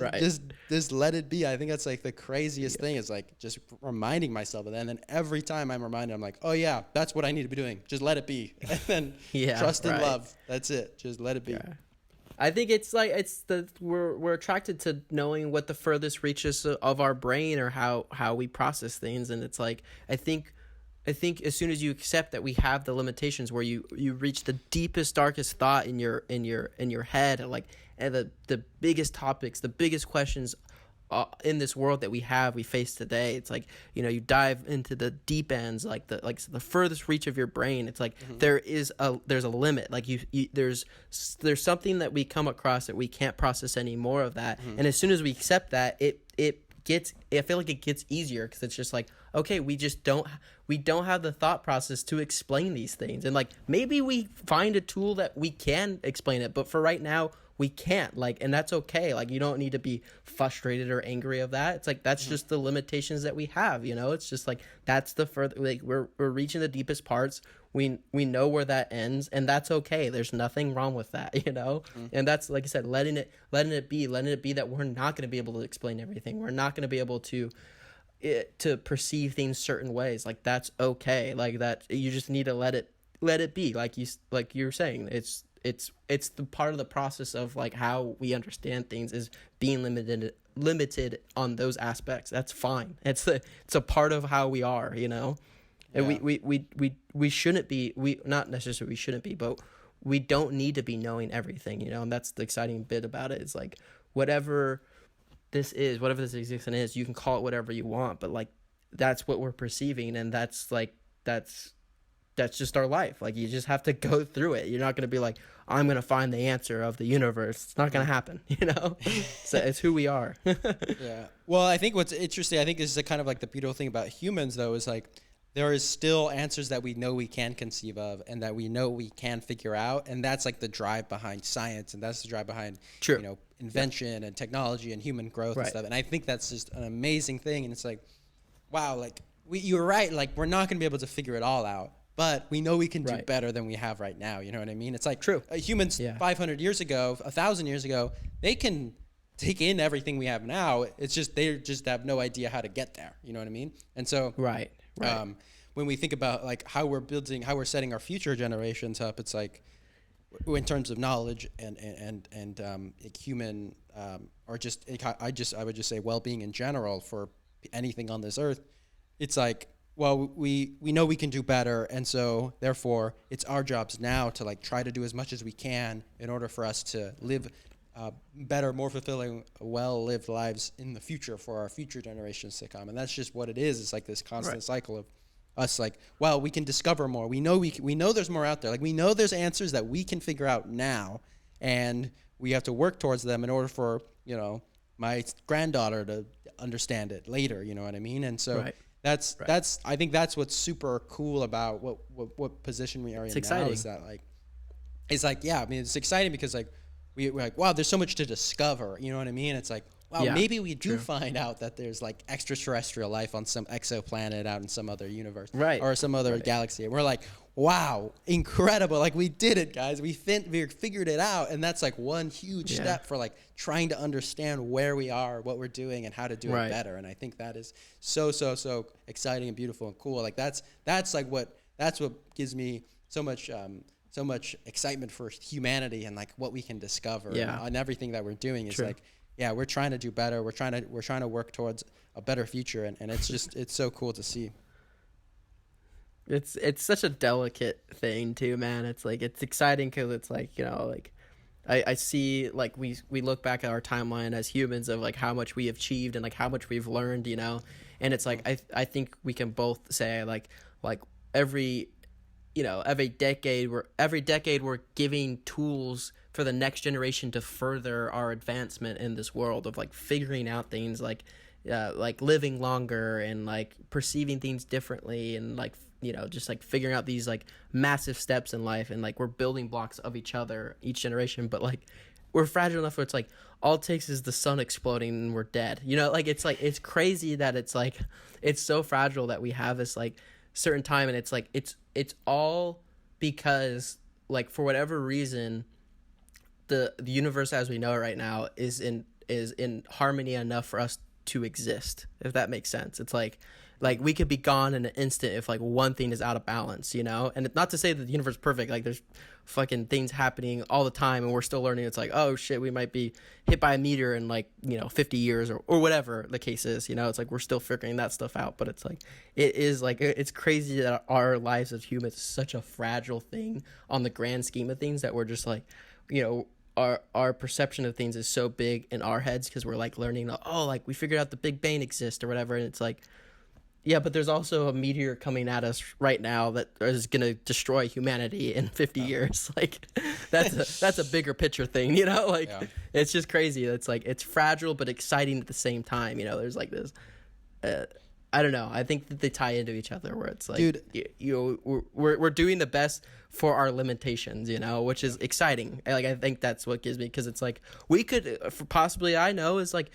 let it be. I think that's like the craziest thing, is like just reminding myself of that. And then every time I'm reminded, I'm like, oh yeah, that's what I need to be doing. Just let it be. And then trust and love. That's it. Just let it be. Yeah. I think it's like we're attracted to knowing what the furthest reaches of our brain, or how we process things, and it's like I think as soon as you accept that we have the limitations, where you reach the deepest, darkest thought in your head, and the biggest topics, the biggest questions in this world that we face today, it's like, you know, you dive into the deep ends, like the furthest reach of your brain. It's like there's a limit. Like there's something that we come across that we can't process any more of that. And as soon as we accept that, I feel like it gets easier, because it's just like, okay, we don't have the thought process to explain these things, and like maybe we find a tool that we can explain it, but for right now we can't, like, and that's okay. Like you don't need to be frustrated or angry of that. It's like that's just the limitations that we have, you know. It's just like that's the further, like we're reaching the deepest parts. We know where that ends, and that's okay. There's nothing wrong with that, you know. And that's, like I said, letting it be that we're not going to be able to explain everything. We're not going to be able to perceive things certain ways. Like that's okay. Like that, you just need to let it be. Like you're saying, it's the part of the process of like how we understand things is being limited on those aspects. That's fine. It's a part of how we are, you know. And we shouldn't be, not necessarily we shouldn't be, but we don't need to be knowing everything, you know. And that's the exciting bit about it, is like whatever this existence is, you can call it whatever you want, but like that's what we're perceiving, and that's just our life. Like you just have to go through it. You're not going to be like, I'm going to find the answer of the universe. It's not going to happen, you know. So it's who we are. Yeah. Well, I think what's interesting, I think this is kind of like the beautiful thing about humans, though, is like there is still answers that we know we can conceive of, and that we know we can figure out, and that's like the drive behind science, and that's the drive behind you know, invention and technology and human growth and stuff. And I think that's just an amazing thing. And it's like, wow, like you're right. Like we're not going to be able to figure it all out, but we know we can do better than we have right now. You know what I mean? It's like humans 500 years ago, 1,000 years ago, they can take in everything we have now. It's just they just have no idea how to get there. You know what I mean? And so when we think about like how we're setting our future generations up, it's like in terms of knowledge and like human or just I would just say well-being in general for anything on this earth. It's like, well, we know we can do better, and so therefore it's our jobs now to like try to do as much as we can in order for us to live better, more fulfilling, well-lived lives in the future for our future generations to come. And that's just what it is. It's like this constant cycle of us like, well, we can discover more. We know we know there's more out there. Like we know there's answers that we can figure out now, and we have to work towards them in order for, you know, my granddaughter to understand it later. You know what I mean? And so that's I think that's what's super cool about what position we are in now, is that like, it's like, yeah, I mean, it's exciting because like we're like, wow, there's so much to discover. You know what I mean? It's like, wow, maybe we do find out that there's like extraterrestrial life on some exoplanet out in some other universe, or some other galaxy. And we're like, wow, incredible! Like we did it, guys. We figured it out, and that's like one huge step for like trying to understand where we are, what we're doing, and how to do it better. And I think that is so exciting and beautiful and cool. Like that's what gives me so much excitement for humanity and like what we can discover and everything that we're doing is like, we're trying to do better. We're trying to work towards a better future, and it's just it's so cool to see. It's such a delicate thing too, man. It's like, it's exciting because it's like, you know, like I see like we look back at our timeline as humans of like how much we have achieved and like how much we've learned, you know, and it's like I think we can both say like every decade we're giving tools for the next generation to further our advancement in this world of like figuring out things like living longer and like perceiving things differently and like, you know, just like figuring out these like massive steps in life, and like we're building blocks of each other each generation, but like we're fragile enough where it's like all it takes is the sun exploding and we're dead, you know, like it's crazy that it's like it's so fragile that we have this like certain time, and it's like it's all because like for whatever reason the universe as we know it right now is in harmony enough for us to exist, if that makes sense. It's like we could be gone in an instant if like one thing is out of balance, you know. And not to say that the universe is perfect, like there's fucking things happening all the time and we're still learning. It's like, oh shit, we might be hit by a meteor in like, you know, 50 years or whatever the case is, you know. It's like we're still figuring that stuff out, but it's like it is like it's crazy that our lives as humans is such a fragile thing on the grand scheme of things, that we're just like, you know, our perception of things is so big in our heads because we're like learning, oh, like we figured out the Big Bang exists or whatever, and it's like, yeah, but there's also a meteor coming at us right now that is going to destroy humanity in 50 years. Like that's a bigger picture thing, you know, like it's just crazy. It's like, it's fragile, but exciting at the same time. You know, there's like this, I don't know. I think that they tie into each other where it's like, dude, you know, we're doing the best for our limitations, you know, which is exciting. Like, I think that's what gives me, because it's like, we could possibly, I know is like,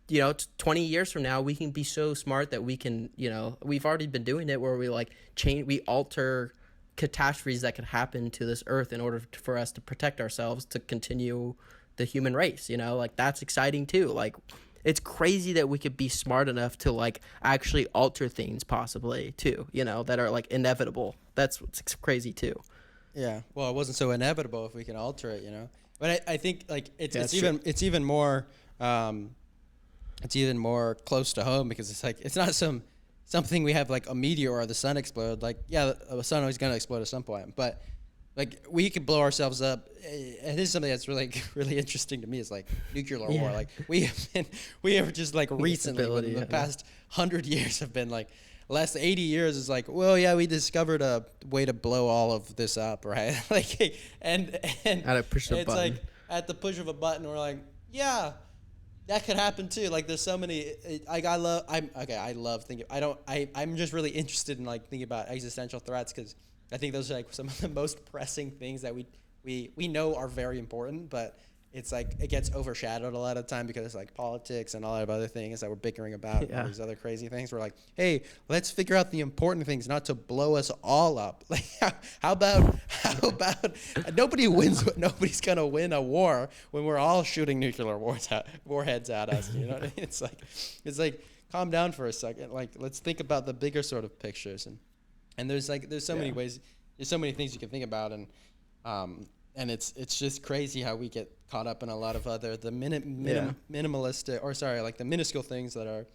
you know, 20 years from now, we can be so smart that we can, you know, we've already been doing it where we like we alter catastrophes that could happen to this earth in order for us to protect ourselves, to continue the human race, you know, like that's exciting too. Like, it's crazy that we could be smart enough to like actually alter things possibly too, you know, that are like inevitable. That's what's crazy too. Yeah. Well, it wasn't so inevitable if we can alter it, you know, but I think like it's even more close to home, because it's like, it's not something we have like a meteor or the sun explode. Like, yeah, the sun is going to explode at some point, but like we could blow ourselves up. And this is something that's really, really interesting to me, is like nuclear war. Like we have just like recently within the past 100 years have been like, last 80 years is like, well, yeah, we discovered a way to blow all of this up, right? Like, and at a push of a button. Like at the push of a button, we're like, yeah, that could happen too. Like, there's so many. I'm just really interested in like thinking about existential threats, because I think those are like some of the most pressing things that we know are very important, but it's like it gets overshadowed a lot of the time because it's like politics and all that other things that we're bickering about, and all these other crazy things. We're like, hey, let's figure out the important things, not to blow us all up. Like, how about nobody wins? Nobody's gonna win a war when we're all shooting nuclear warheads at us. You know what I mean? It's like calm down for a second. Like, let's think about the bigger sort of pictures, and there's so many ways, there's so many things you can think about, and it's just crazy how we get caught up in a lot of other the minuscule things that are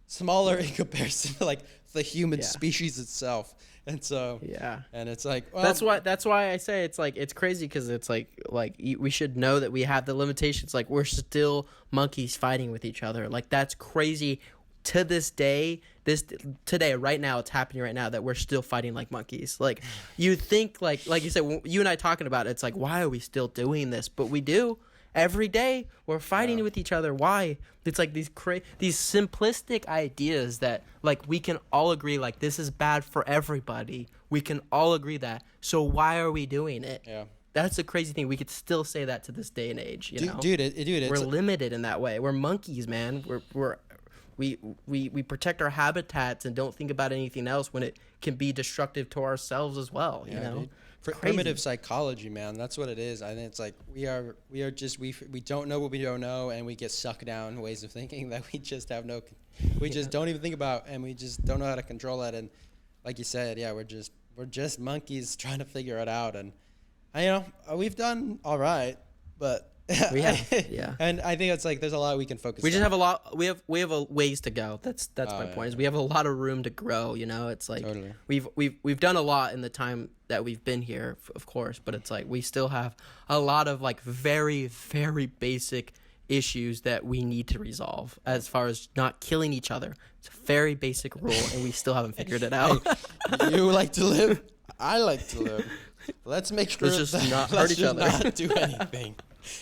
smaller in comparison to like the human species itself. And so and it's like, well, that's why I say it's like, it's crazy, because it's like we should know that we have the limitations. Like, we're still monkeys fighting with each other. Like, that's crazy. To this day, today, right now, it's happening right now that we're still fighting like monkeys. Like, you think, like you said, you and I talking about it, it's like, why are we still doing this? But we do. Every day we're fighting with each other. Why? It's like these simplistic ideas that like we can all agree like this is bad for everybody. We can all agree that. So why are we doing it? Yeah. That's the crazy thing. We could still say that to this day and age. You know, dude, we're limited in that way. We're monkeys, man. We protect our habitats and don't think about anything else when it can be destructive to ourselves as well. You know. Dude. Primitive psychology, man. That's what it is. I think it's like we don't know what we don't know, and we get sucked down ways of thinking that we just have just don't even think about, and we just don't know how to control it. And like you said, we're just monkeys trying to figure it out. And we've done all right, but we have, and I think it's like there's a lot we can focus. We just have a lot. We have a ways to go. That's my point. Is we have a lot of room to grow. You know, it's like we've done a lot in the time that we've been here, of course, but it's like we still have a lot of like very, very basic issues that we need to resolve as far as not killing each other. It's a very basic rule, and we still haven't figured it out. You like to live. I like to live. Let's make sure let's just not hurt each other. Not do anything.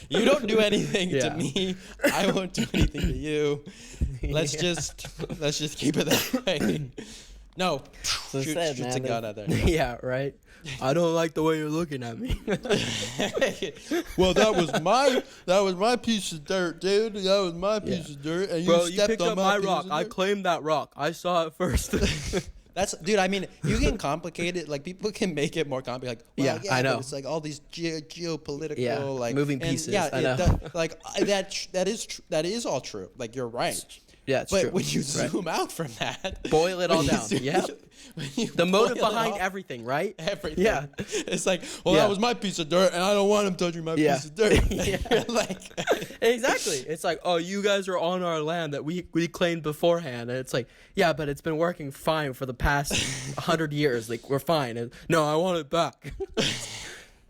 You don't do anything to me. I won't do anything to you. Let's just keep it that way. No, shoot the gun out there. Yeah, right. I don't like the way you're looking at me. Well, that was my piece of dirt, dude. That was my piece of dirt, and you stepped on my rock. I claimed that rock. I saw it first. Dude, I mean, you can complicate it. Like, people can make it more complicated. Like, I know. But it's like all these geopolitical, like moving pieces. Yeah, I know. that is all true. Like, you're right. Yeah, it's true. But when you zoom out from that, boil it all down. Yeah. The motive behind everything, right? Everything. Yeah. It's like, that was my piece of dirt, and I don't want him touching my piece of dirt. Like, exactly. It's like, oh, you guys are on our land that we claimed beforehand, and it's like, yeah, but it's been working fine for the past 100 years. Like, we're fine. And, no, I want it back.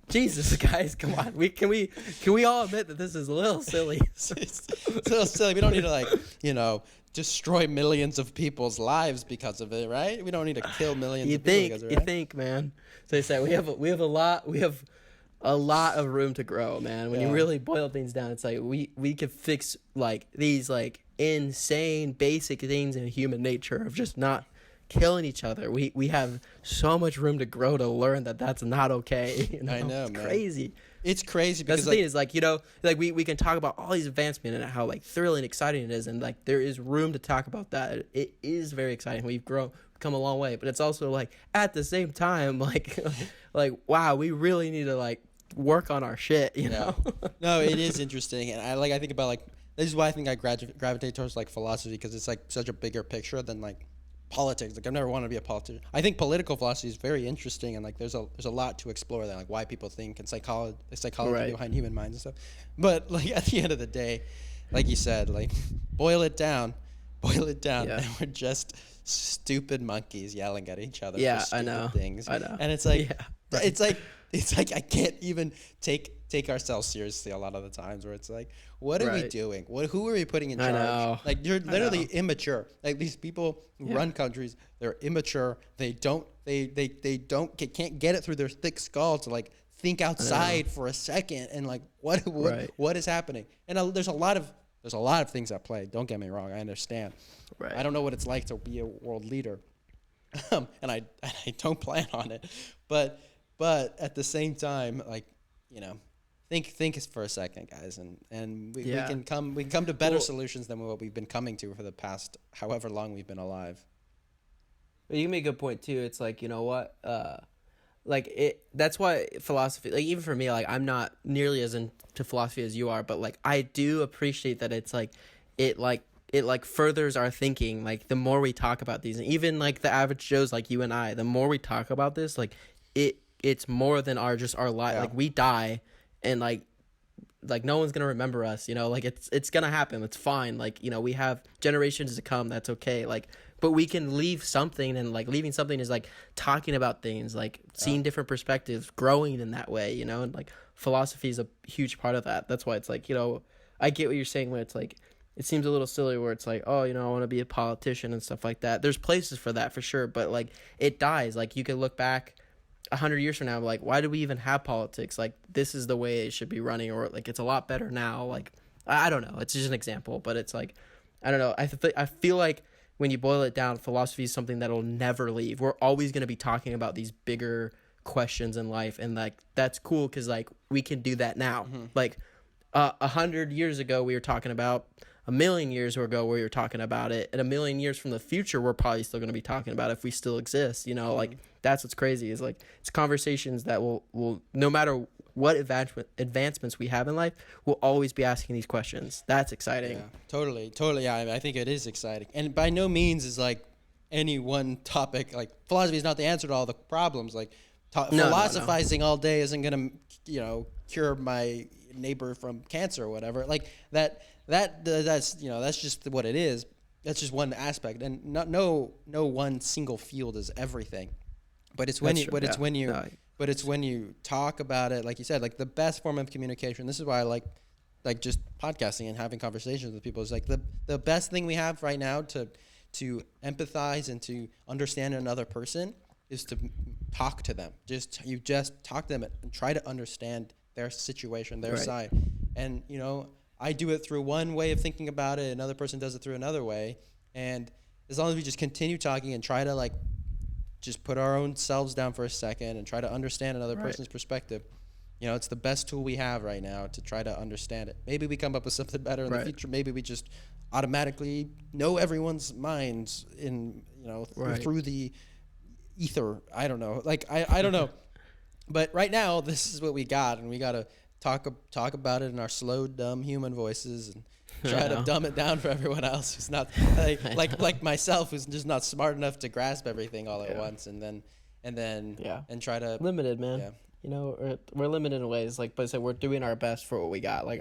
Jesus, guys, come on. Can we all admit that this is a little silly? It's a little silly. We don't need to destroy millions of people's lives because of it, right? We don't need to kill millions of people because of it. You think, man. So they say we have a lot of room to grow, man. When you really boil things down, it's like we could fix like these like insane basic things in human nature of just not killing each other. We have so much room to grow to learn that that's not okay. You know? I know, it's man. Crazy. It's crazy because that's the thing is like, like we can talk about all these advancements and how like thrilling and exciting it is, and like there is room to talk about that. It is very exciting. We've come a long way, but it's also like at the same time like wow, we really need to like work on our shit, you know? No, it is interesting, and I think about like this is why I think I gravitate towards like philosophy, because it's like such a bigger picture than like politics. Like, I've never wanted to be a politician. I think political philosophy is very interesting, and like there's a lot to explore there, like why people think, and psychology behind human minds and stuff. But like at the end of the day, like you said, like boil it down, and we're just stupid monkeys yelling at each other for stupid things. I know. And it's like it's like I can't even take ourselves seriously a lot of the times, where it's like, what are we doing? Who are we putting in charge? I know. Like, you're literally immature. Like, these people who run countries, they're immature. They can't get it through their thick skull to like think outside for a second and like what is happening. And there's a lot of things at play. Don't get me wrong. I understand. Right. I don't know what it's like to be a world leader, and I don't plan on it. But at the same time, like, think for a second, guys, and we can come to better solutions than what we've been coming to for the past however long we've been alive. But you make a good point too. It's like, you know what, that's why philosophy, like, even for me, like, I'm not nearly as into philosophy as you are, but like I do appreciate that it's like it furthers our thinking. Like, the more we talk about these, and even like the average Joes like you and I, the more we talk about this, like it's more than our life. Like, we die, and like like no one's gonna remember us, you know, like it's gonna happen. It's fine. Like, you know, we have generations to come. That's okay. Like, but we can leave something, and like leaving something is like talking about things, like seeing different perspectives, growing in that way, you know, and like philosophy is a huge part of that. That's why it's like, you know, I get what you're saying when it's like, it seems a little silly where it's like, oh, you know, I want to be a politician and stuff like that. There's places for that for sure, but like it dies. Like you can look back 100 years from now, like, why do we even have politics? Like, this is the way it should be running, or like it's a lot better now. Like, I don't know. It's just an example, but it's like, I don't know. I feel like when you boil it down, philosophy is something that'll never leave. We're always going to be talking about these bigger questions in life, and like that's cool because like we can do that now. Like 100 years ago, we were talking about. A million years ago, we were talking about it, and a million years from the future, we're probably still going to be talking about it if we still exist. You know, like that's what's crazy is like it's conversations that will no matter what advancements we have in life, we'll always be asking these questions. That's exciting. Yeah, totally. Yeah, I think it is exciting, and by no means is like any one topic. Like philosophy is not the answer to all the problems. Like philosophizing all day isn't going to, you know, cure my neighbor from cancer or whatever. Like that's you know, that's just what it is. That's just one aspect, and no one single field is everything. But it's when it's when you talk about it, like you said, like the best form of communication. This is why I like just podcasting and having conversations with people. Is like the best thing we have right now to empathize and to understand another person is to talk to them. You just talk to them and try to understand their situation, their side, and you know. I do it through one way of thinking about it. Another person does it through another way. And as long as we just continue talking and try to like just put our own selves down for a second and try to understand another person's perspective, you know, it's the best tool we have right now to try to understand it. Maybe we come up with something better in the future. Maybe we just automatically know everyone's minds in, you know, through the ether. I don't know. Like, I don't know. But right now, this is what we got, and we got to talk about it in our slow, dumb human voices and try to dumb it down for everyone else who's not like myself, who's just not smart enough to grasp everything all at once, and try to limited, man. Yeah. You know, we're limited in ways. Like, but I said, we're doing our best for what we got. Like,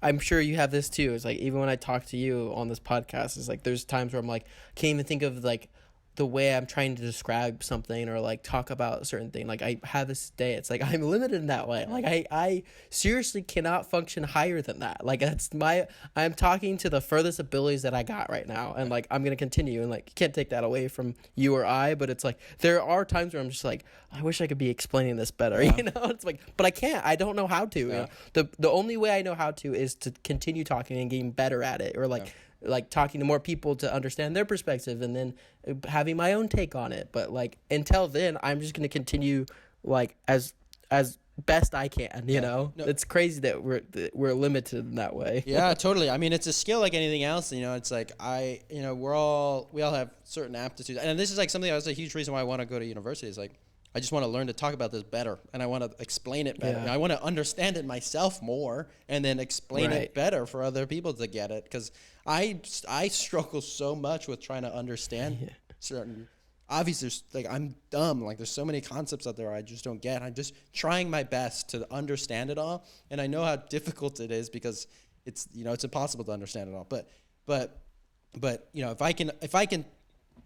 I'm sure you have this too. It's like even when I talk to you on this podcast, it's like there's times where I'm like can't even think of like the way I'm trying to describe something or like talk about a certain thing. Like I have this day, it's like I'm limited in that way. Like I seriously cannot function higher than that. Like I'm talking to the furthest abilities that I got right now, and like I'm gonna continue, and like you can't take that away from you or I. But it's like there are times where I'm just like I wish I could be explaining this better. You know, it's like, but I can't. I don't know how to. You know? The only way I know how to is to continue talking and getting better at it, or like. Like talking to more people to understand their perspective and then having my own take on it. But like until then, I'm just going to continue like as best I can, you know. No. It's crazy that we're limited in that way. Yeah, totally. I mean, it's a skill like anything else, you know. It's like we all have certain aptitudes. And this is like something that's a huge reason why I want to go to university is like I just want to learn to talk about this better, and I want to explain it better. Yeah. I want to understand it myself more, and then explain it better for other people to get it. Because I struggle so much with trying to understand certain. Obviously, I'm dumb. Like there's so many concepts out there I just don't get. I'm just trying my best to understand it all, and I know how difficult it is because it's impossible to understand it all. But you know, if I can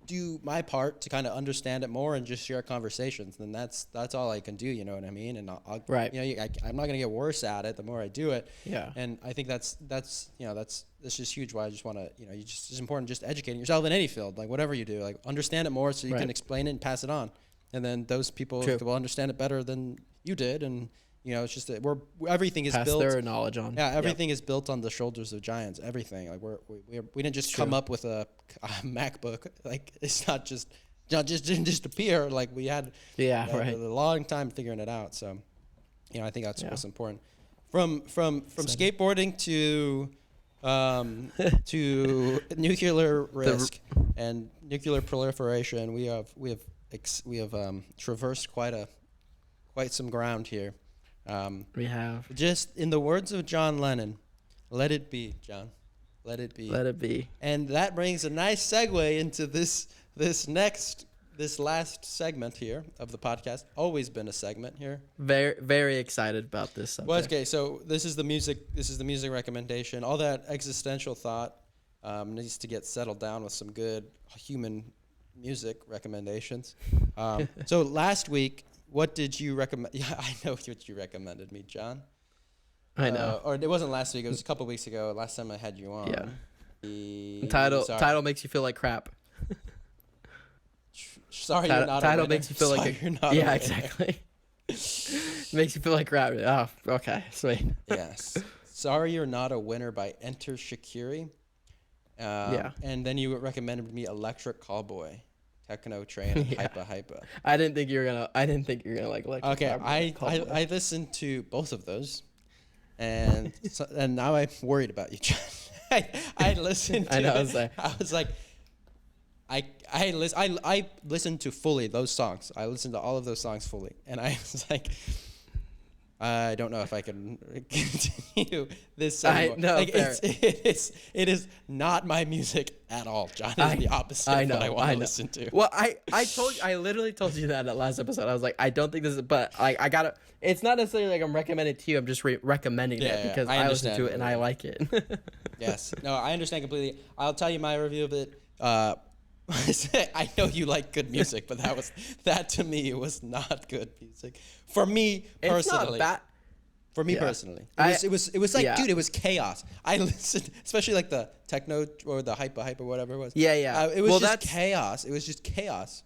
do my part to kind of understand it more and just share conversations, then that's all I can do, you know what I mean? And I'll you know, I'm not gonna get worse at it the more I do it. Yeah. And I think that's just huge. Why I just want to, you know, it's important just educating yourself in any field, like whatever you do, like understand it more so you can explain it and pass it on, and then those people will understand it better than you did. And you know, it's just that everything is pass built. Their knowledge on. Yeah, everything is built on the shoulders of giants. Everything, like we didn't just come up with a MacBook. Like it's not just didn't just appear. Like we had a long time figuring it out. So, you know, I think that's what's important. From skateboarding to nuclear risk and nuclear proliferation, we have traversed quite some ground here. We have. Just in the words of John Lennon, let it be, John. Let it be. Let it be. And that brings a nice segue into this next this last segment here of the podcast. Always been a segment here. Very, very excited about this subject. Well, okay, so this is the music recommendation. All that existential thought needs to get settled down with some good human music recommendations. So last week, what did you recommend? Yeah, I know what you recommended me, John. I know. Or it wasn't last week. It was a couple weeks ago. Last time I had you on. Yeah. The title makes you feel like crap. Sorry, you're not. Title a makes you feel Sorry, like you're not. Yeah, exactly. Makes you feel like crap. Oh, okay, sweet. Yes. Sorry, you're not a winner by Enter Shakiri. Yeah. And then you recommended me Electric Callboy, Techno Train, and Hypa. I didn't think you were gonna like Electric Okay, Callboy. I listened to both of those, and and now I'm worried about you, John. I listened to. I was like, I listened to fully those songs. I listened to all of those songs fully, and I was like, I don't know if I can continue this anymore. It is not my music at all, John. It's the opposite of what I want to listen to. Well, I literally told you that in the last episode. I was like, I don't think this is, but like I gotta. It's not necessarily like I'm recommending it to you. I'm just recommending it because I listen to it and I like it. Yes. No, I understand completely. I'll tell you my review of it. I know you like good music, but that to me was not good music. For me personally. It's not bad. For me personally. It was like, dude, it was chaos. I listened, especially like the techno or the hype or whatever it was. Yeah. It was just chaos. It was just chaos.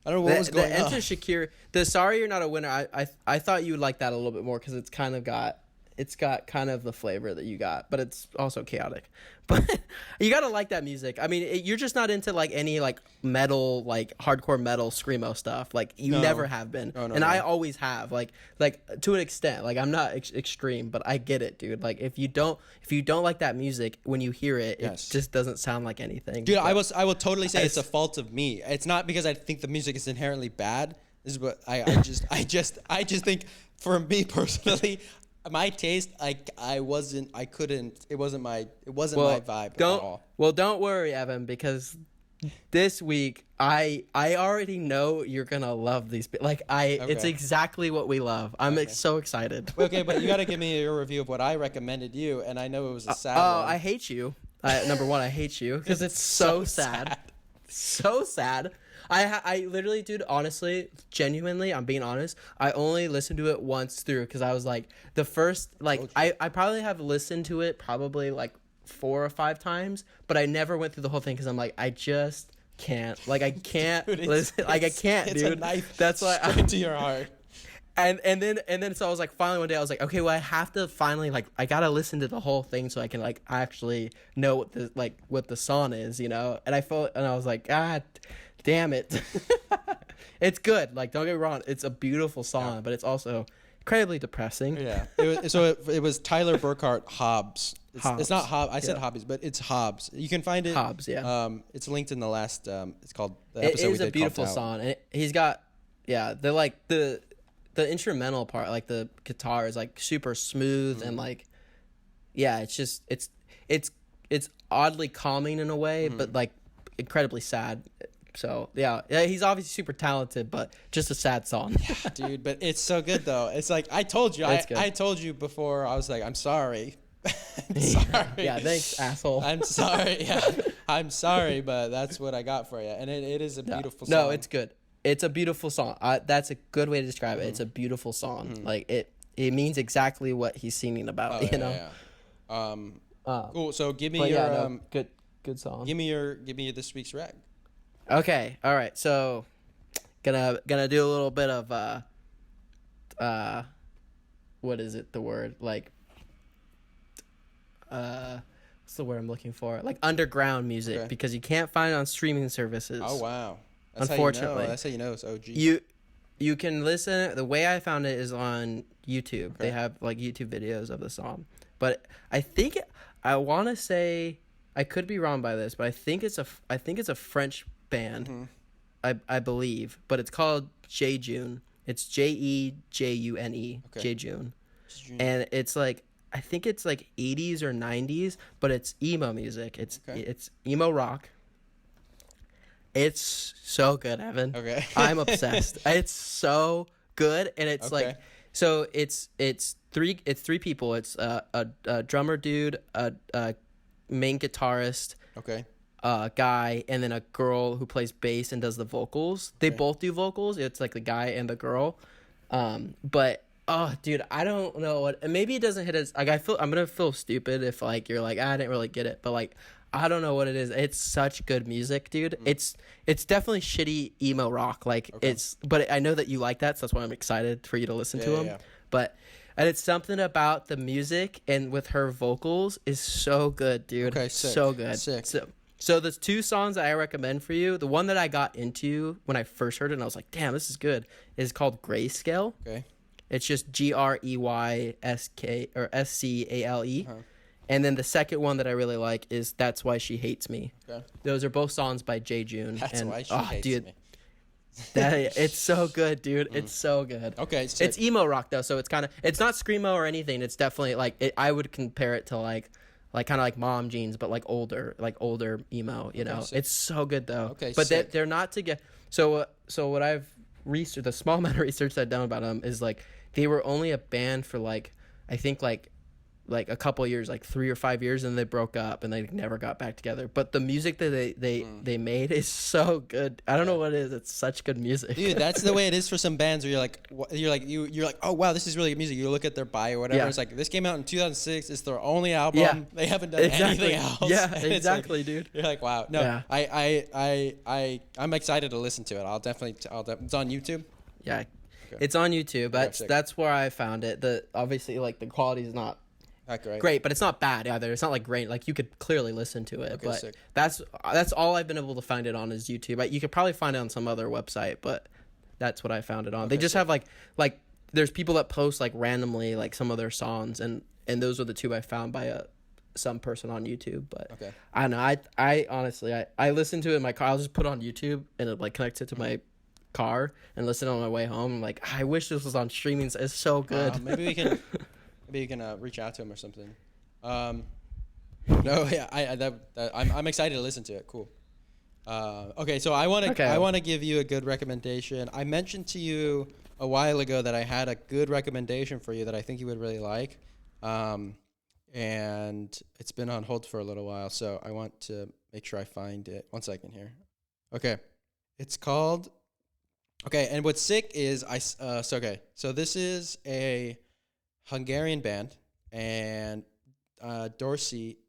I don't know what was going on. The Enter Shakir, the Sorry You're Not a Winner, I thought you would like that a little bit more because it's got kind of the flavor that you got, but it's also chaotic. But you gotta like that music. I mean, you're just not into like any like metal, like hardcore metal screamo stuff. Like you never have been, and I always have. Like to an extent. Like I'm not extreme, but I get it, dude. Like if you don't like that music, when you hear it, it just doesn't sound like anything. Dude, I will totally say it's a fault of me. It's not because I think the music is inherently bad. This is what I just think for me personally. My taste, it wasn't my vibe at all. Well, don't worry, Evan, because this week I already know you're gonna love these. Like it's exactly what we love. I'm so excited. Okay, but you gotta give me your review of what I recommended you, and I know it was a sad one. I hate you. Number one, I hate you because it's so sad. So sad. I literally, dude, honestly, genuinely, I'm being honest, I only listened to it once through because I was like, the first, like, I probably have listened to it probably like 4 or 5 times, but I never went through the whole thing because I'm like, I just can't. Like, I can't listen. Like, I can't, it's dude. A knife That's why straight to your heart. And then so I was like, finally one day I was like, okay, well I have to finally like I gotta listen to the whole thing so I can like actually know what the song is, you know. And I was like, God damn it. It's good. Like, don't get me wrong, it's a beautiful song, but it's also incredibly depressing. Yeah. It was Tyler Burkhart Hobbs. It's not Hobbs. I said Hobbies, but it's Hobbs. You can find it. Hobbs, yeah. It's linked in the last. It's called. The episode it is a beautiful song. He's got, the instrumental part, like the guitar is like super smooth and like, yeah, it's just it's oddly calming in a way, but like incredibly sad. So yeah, he's obviously super talented, but just a sad song. Yeah, dude, but it's so good though. It's like I told you, I told you before. I was like, I'm sorry. I'm sorry. Yeah, thanks, asshole. I'm sorry. Yeah, I'm sorry, but that's what I got for you, and it is a beautiful song. No, it's good. It's a beautiful song. That's a good way to describe it. It's a beautiful song. Like it means exactly what he's singing about. You know. Yeah. Cool. So give me your good song. Give me this week's rec. Okay. All right. So, gonna do a little bit of what is it? The word like what's the word I'm looking for? Like underground music because you can't find it on streaming services. Oh wow. Unfortunately, that's how you know it's OG. You can listen. The way I found it is on YouTube. They have like YouTube videos of the song. But I want to say, I could be wrong by this, but I think it's a French band. I believe, but it's called Jejune. It's Jejune. Jejune. And it's like, I think it's like 80s or 90s, but it's emo music. It's emo rock. It's so good, Evan. Okay. I'm obsessed. It's so good, and it's Okay. like, so it's three people. It's a drummer dude, a main guitarist, Okay. guy, and then a girl who plays bass and does the vocals. They both do vocals. It's like the guy and the girl. But oh, dude, I don't know what. Maybe it doesn't hit as like I'm gonna feel stupid if like you're like I didn't really get it, but like I don't know what it is. It's such good music, dude. It's definitely shitty emo rock. Like but I know that you like that, so that's why I'm excited for you to listen to them. Yeah. But and it's something about the music and with her vocals is so good, dude. Okay, sick. So good. Sick. So there's two songs that I recommend for you. The one that I got into when I first heard it, and I was like, damn, this is good, is called Greyscale. Okay. It's just Greysk or Scale. Uh-huh. And then the second one that I really like is That's Why She Hates Me. Okay. Those are both songs by Jejune. That's why she hates me. It's so good, dude. It's so good. Okay. Sick. It's emo rock though, so it's not screamo or anything. It's definitely like I would compare it to like kind of like Mom Jeans, but like older emo. You know, sick. it's so good though. Okay, but sick. they're not together. So what I've researched, the small amount of research I've done about them is like they were only a band for like I think like a couple of years, like 3 or 5 years, and they broke up and they never got back together. But the music that they made is so good. I don't know what it is. It's such good music. Dude, that's the way it is for some bands where you're like, oh wow, this is really good music. You look at their bio or whatever. Yeah. It's like this came out in 2006. It's their only album. Yeah. They haven't done anything else. Yeah, And it's exactly, like, dude. You're like, wow. No, Yeah. I'm excited to listen to it. It's on YouTube. Yeah, it's on YouTube. sick. That's where I found it. Obviously like the quality is not great, but it's not bad either. It's not like great. Like you could clearly listen to it. Okay, but sick. that's all I've been able to find it on is YouTube. You could probably find it on some other website, but that's what I found it on. They just have like there's people that post like randomly like some of their songs, and those are the two I found by some person on YouTube. But I don't know. I honestly I listen to it in my car. I'll just put it on YouTube and it like connects it to my car and listen on my way home. I'm like, I wish this was on streaming. It's so good. Maybe we can. Maybe you can reach out to him or something. No, yeah, I'm excited to listen to it. Cool. Okay, so I want to give you a good recommendation. I mentioned to you a while ago that I had a good recommendation for you that I think you would really like, and it's been on hold for a little while, so I want to make sure I find it. 1 second here. Okay, it's called. Okay, and what's sick is so this is a Hungarian band, and Dorsey,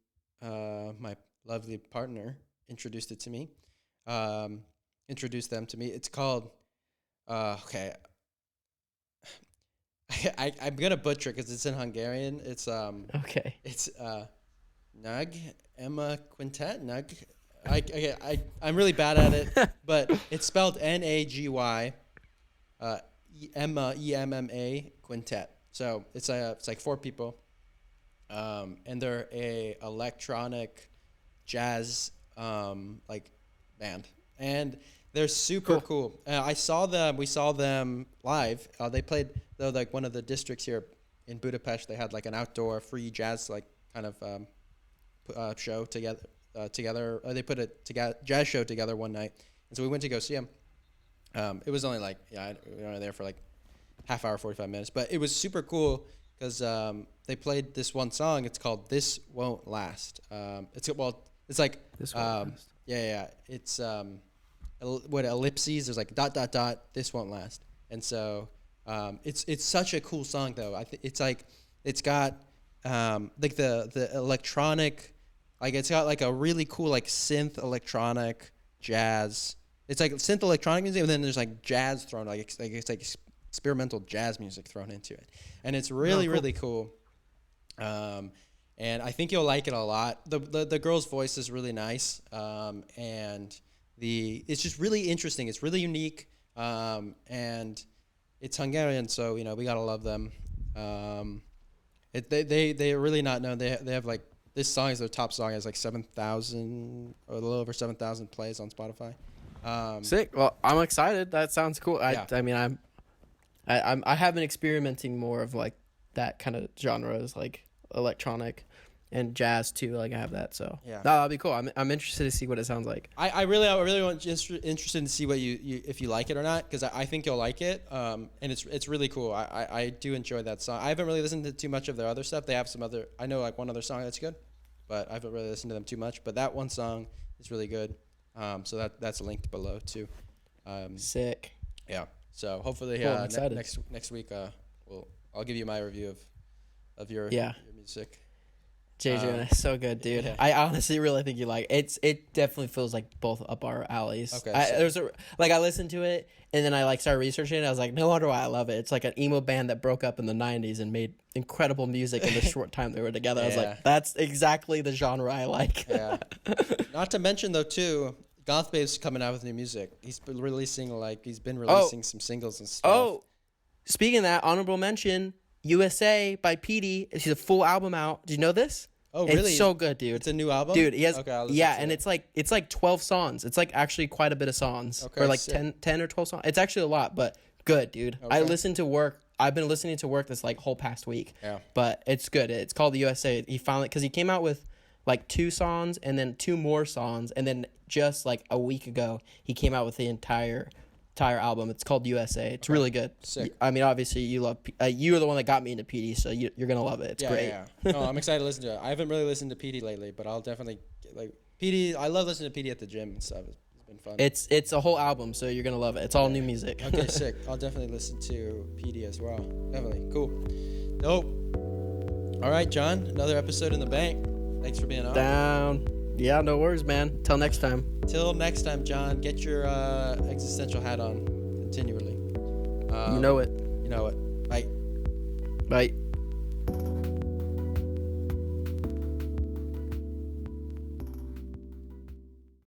my lovely partner, introduced them to me. It's called okay. I'm gonna butcher it because it's in Hungarian. It's Okay. It's Nagy Emma Quintet. I'm really bad at it, but it's spelled Nagy Emma Quintet. So it's like 4 people, and they're a electronic jazz like band, and they're super cool. We saw them live. They played like one of the districts here in Budapest. They had like an outdoor free jazz like kind of show together. They put a jazz show together one night, and so we went to go see them. It was only like we were there for like half hour, 45 minutes, but it was super cool because they played this one song. It's called "This Won't Last." It's like This Won't Last. Yeah. It's what ellipses. There's like ... This won't last, and so it's such a cool song though. I think it's like it's got like the electronic, like it's got like a really cool like synth electronic jazz. It's like synth electronic music, and then there's like jazz thrown it's like experimental jazz music thrown into it, and it's really really cool. And I think you'll like it a lot. The girl's voice is really nice, and it's just really interesting. It's really unique, and it's Hungarian, so we gotta love them. They are really not known. They have like this song is their top song. It has like 7,000 or a little over 7,000 plays on Spotify. Sick. Well, I'm excited. That sounds cool. Yeah. I mean, I have been experimenting more of like that kind of genres, like electronic, and jazz too. Like I have that, so yeah, no, that'll be cool. I'm interested to see what it sounds like. I really want interested to see what you if you like it or not, because I think you'll like it. And it's really cool. I do enjoy that song. I haven't really listened to too much of their other stuff. They have some other, I know like one other song that's good, but I haven't really listened to them too much. But that one song is really good. So that's linked below too. Sick. Yeah. So hopefully, cool, next week, I'll give you my review of your music. Jejune, so good, dude. Yeah. I honestly really think you like it. It definitely feels like both up our alleys. Okay. I listened to it and then I like started researching it. I was like, no wonder why I love it. It's like an emo band that broke up in the 90s and made incredible music in the short time they were together. I was like, that's exactly the genre I like. Yeah. Not to mention though too, Goth Babe's coming out with new music. He's been releasing some singles and stuff. Oh, speaking of that, honorable mention, USA by Petey. She's a full album out. Did you know this? Oh, really? It's so good, dude. It's a new album? Dude, he has, and it's like 12 songs. It's like actually quite a bit of songs. Okay, or like 10 or 12 songs. It's actually a lot, but good, dude. Okay. I've been listening to work this like whole past week. Yeah. But it's good. It's called the USA. He finally, because he came out with like 2 songs and then 2 more songs. And then just like a week ago, he came out with the entire album. It's called USA. It's really good. Sick. I mean, obviously you love you were the one that got me into PD, so you're gonna love it. It's great. Yeah. No, I'm excited to listen to it. I haven't really listened to PD lately, but I'll definitely PD. I love listening to PD at the gym and stuff. It's been fun. It's a whole album, so you're gonna love it. It's all new music. Okay, sick. I'll definitely listen to PD as well. Definitely cool. Dope. All right, John. Another episode in the bank. Thanks for being on. Down. Yeah, no worries, man. Till next time. Till next time, John. Get your existential hat on continually. You know it. You know it. Bye. Bye.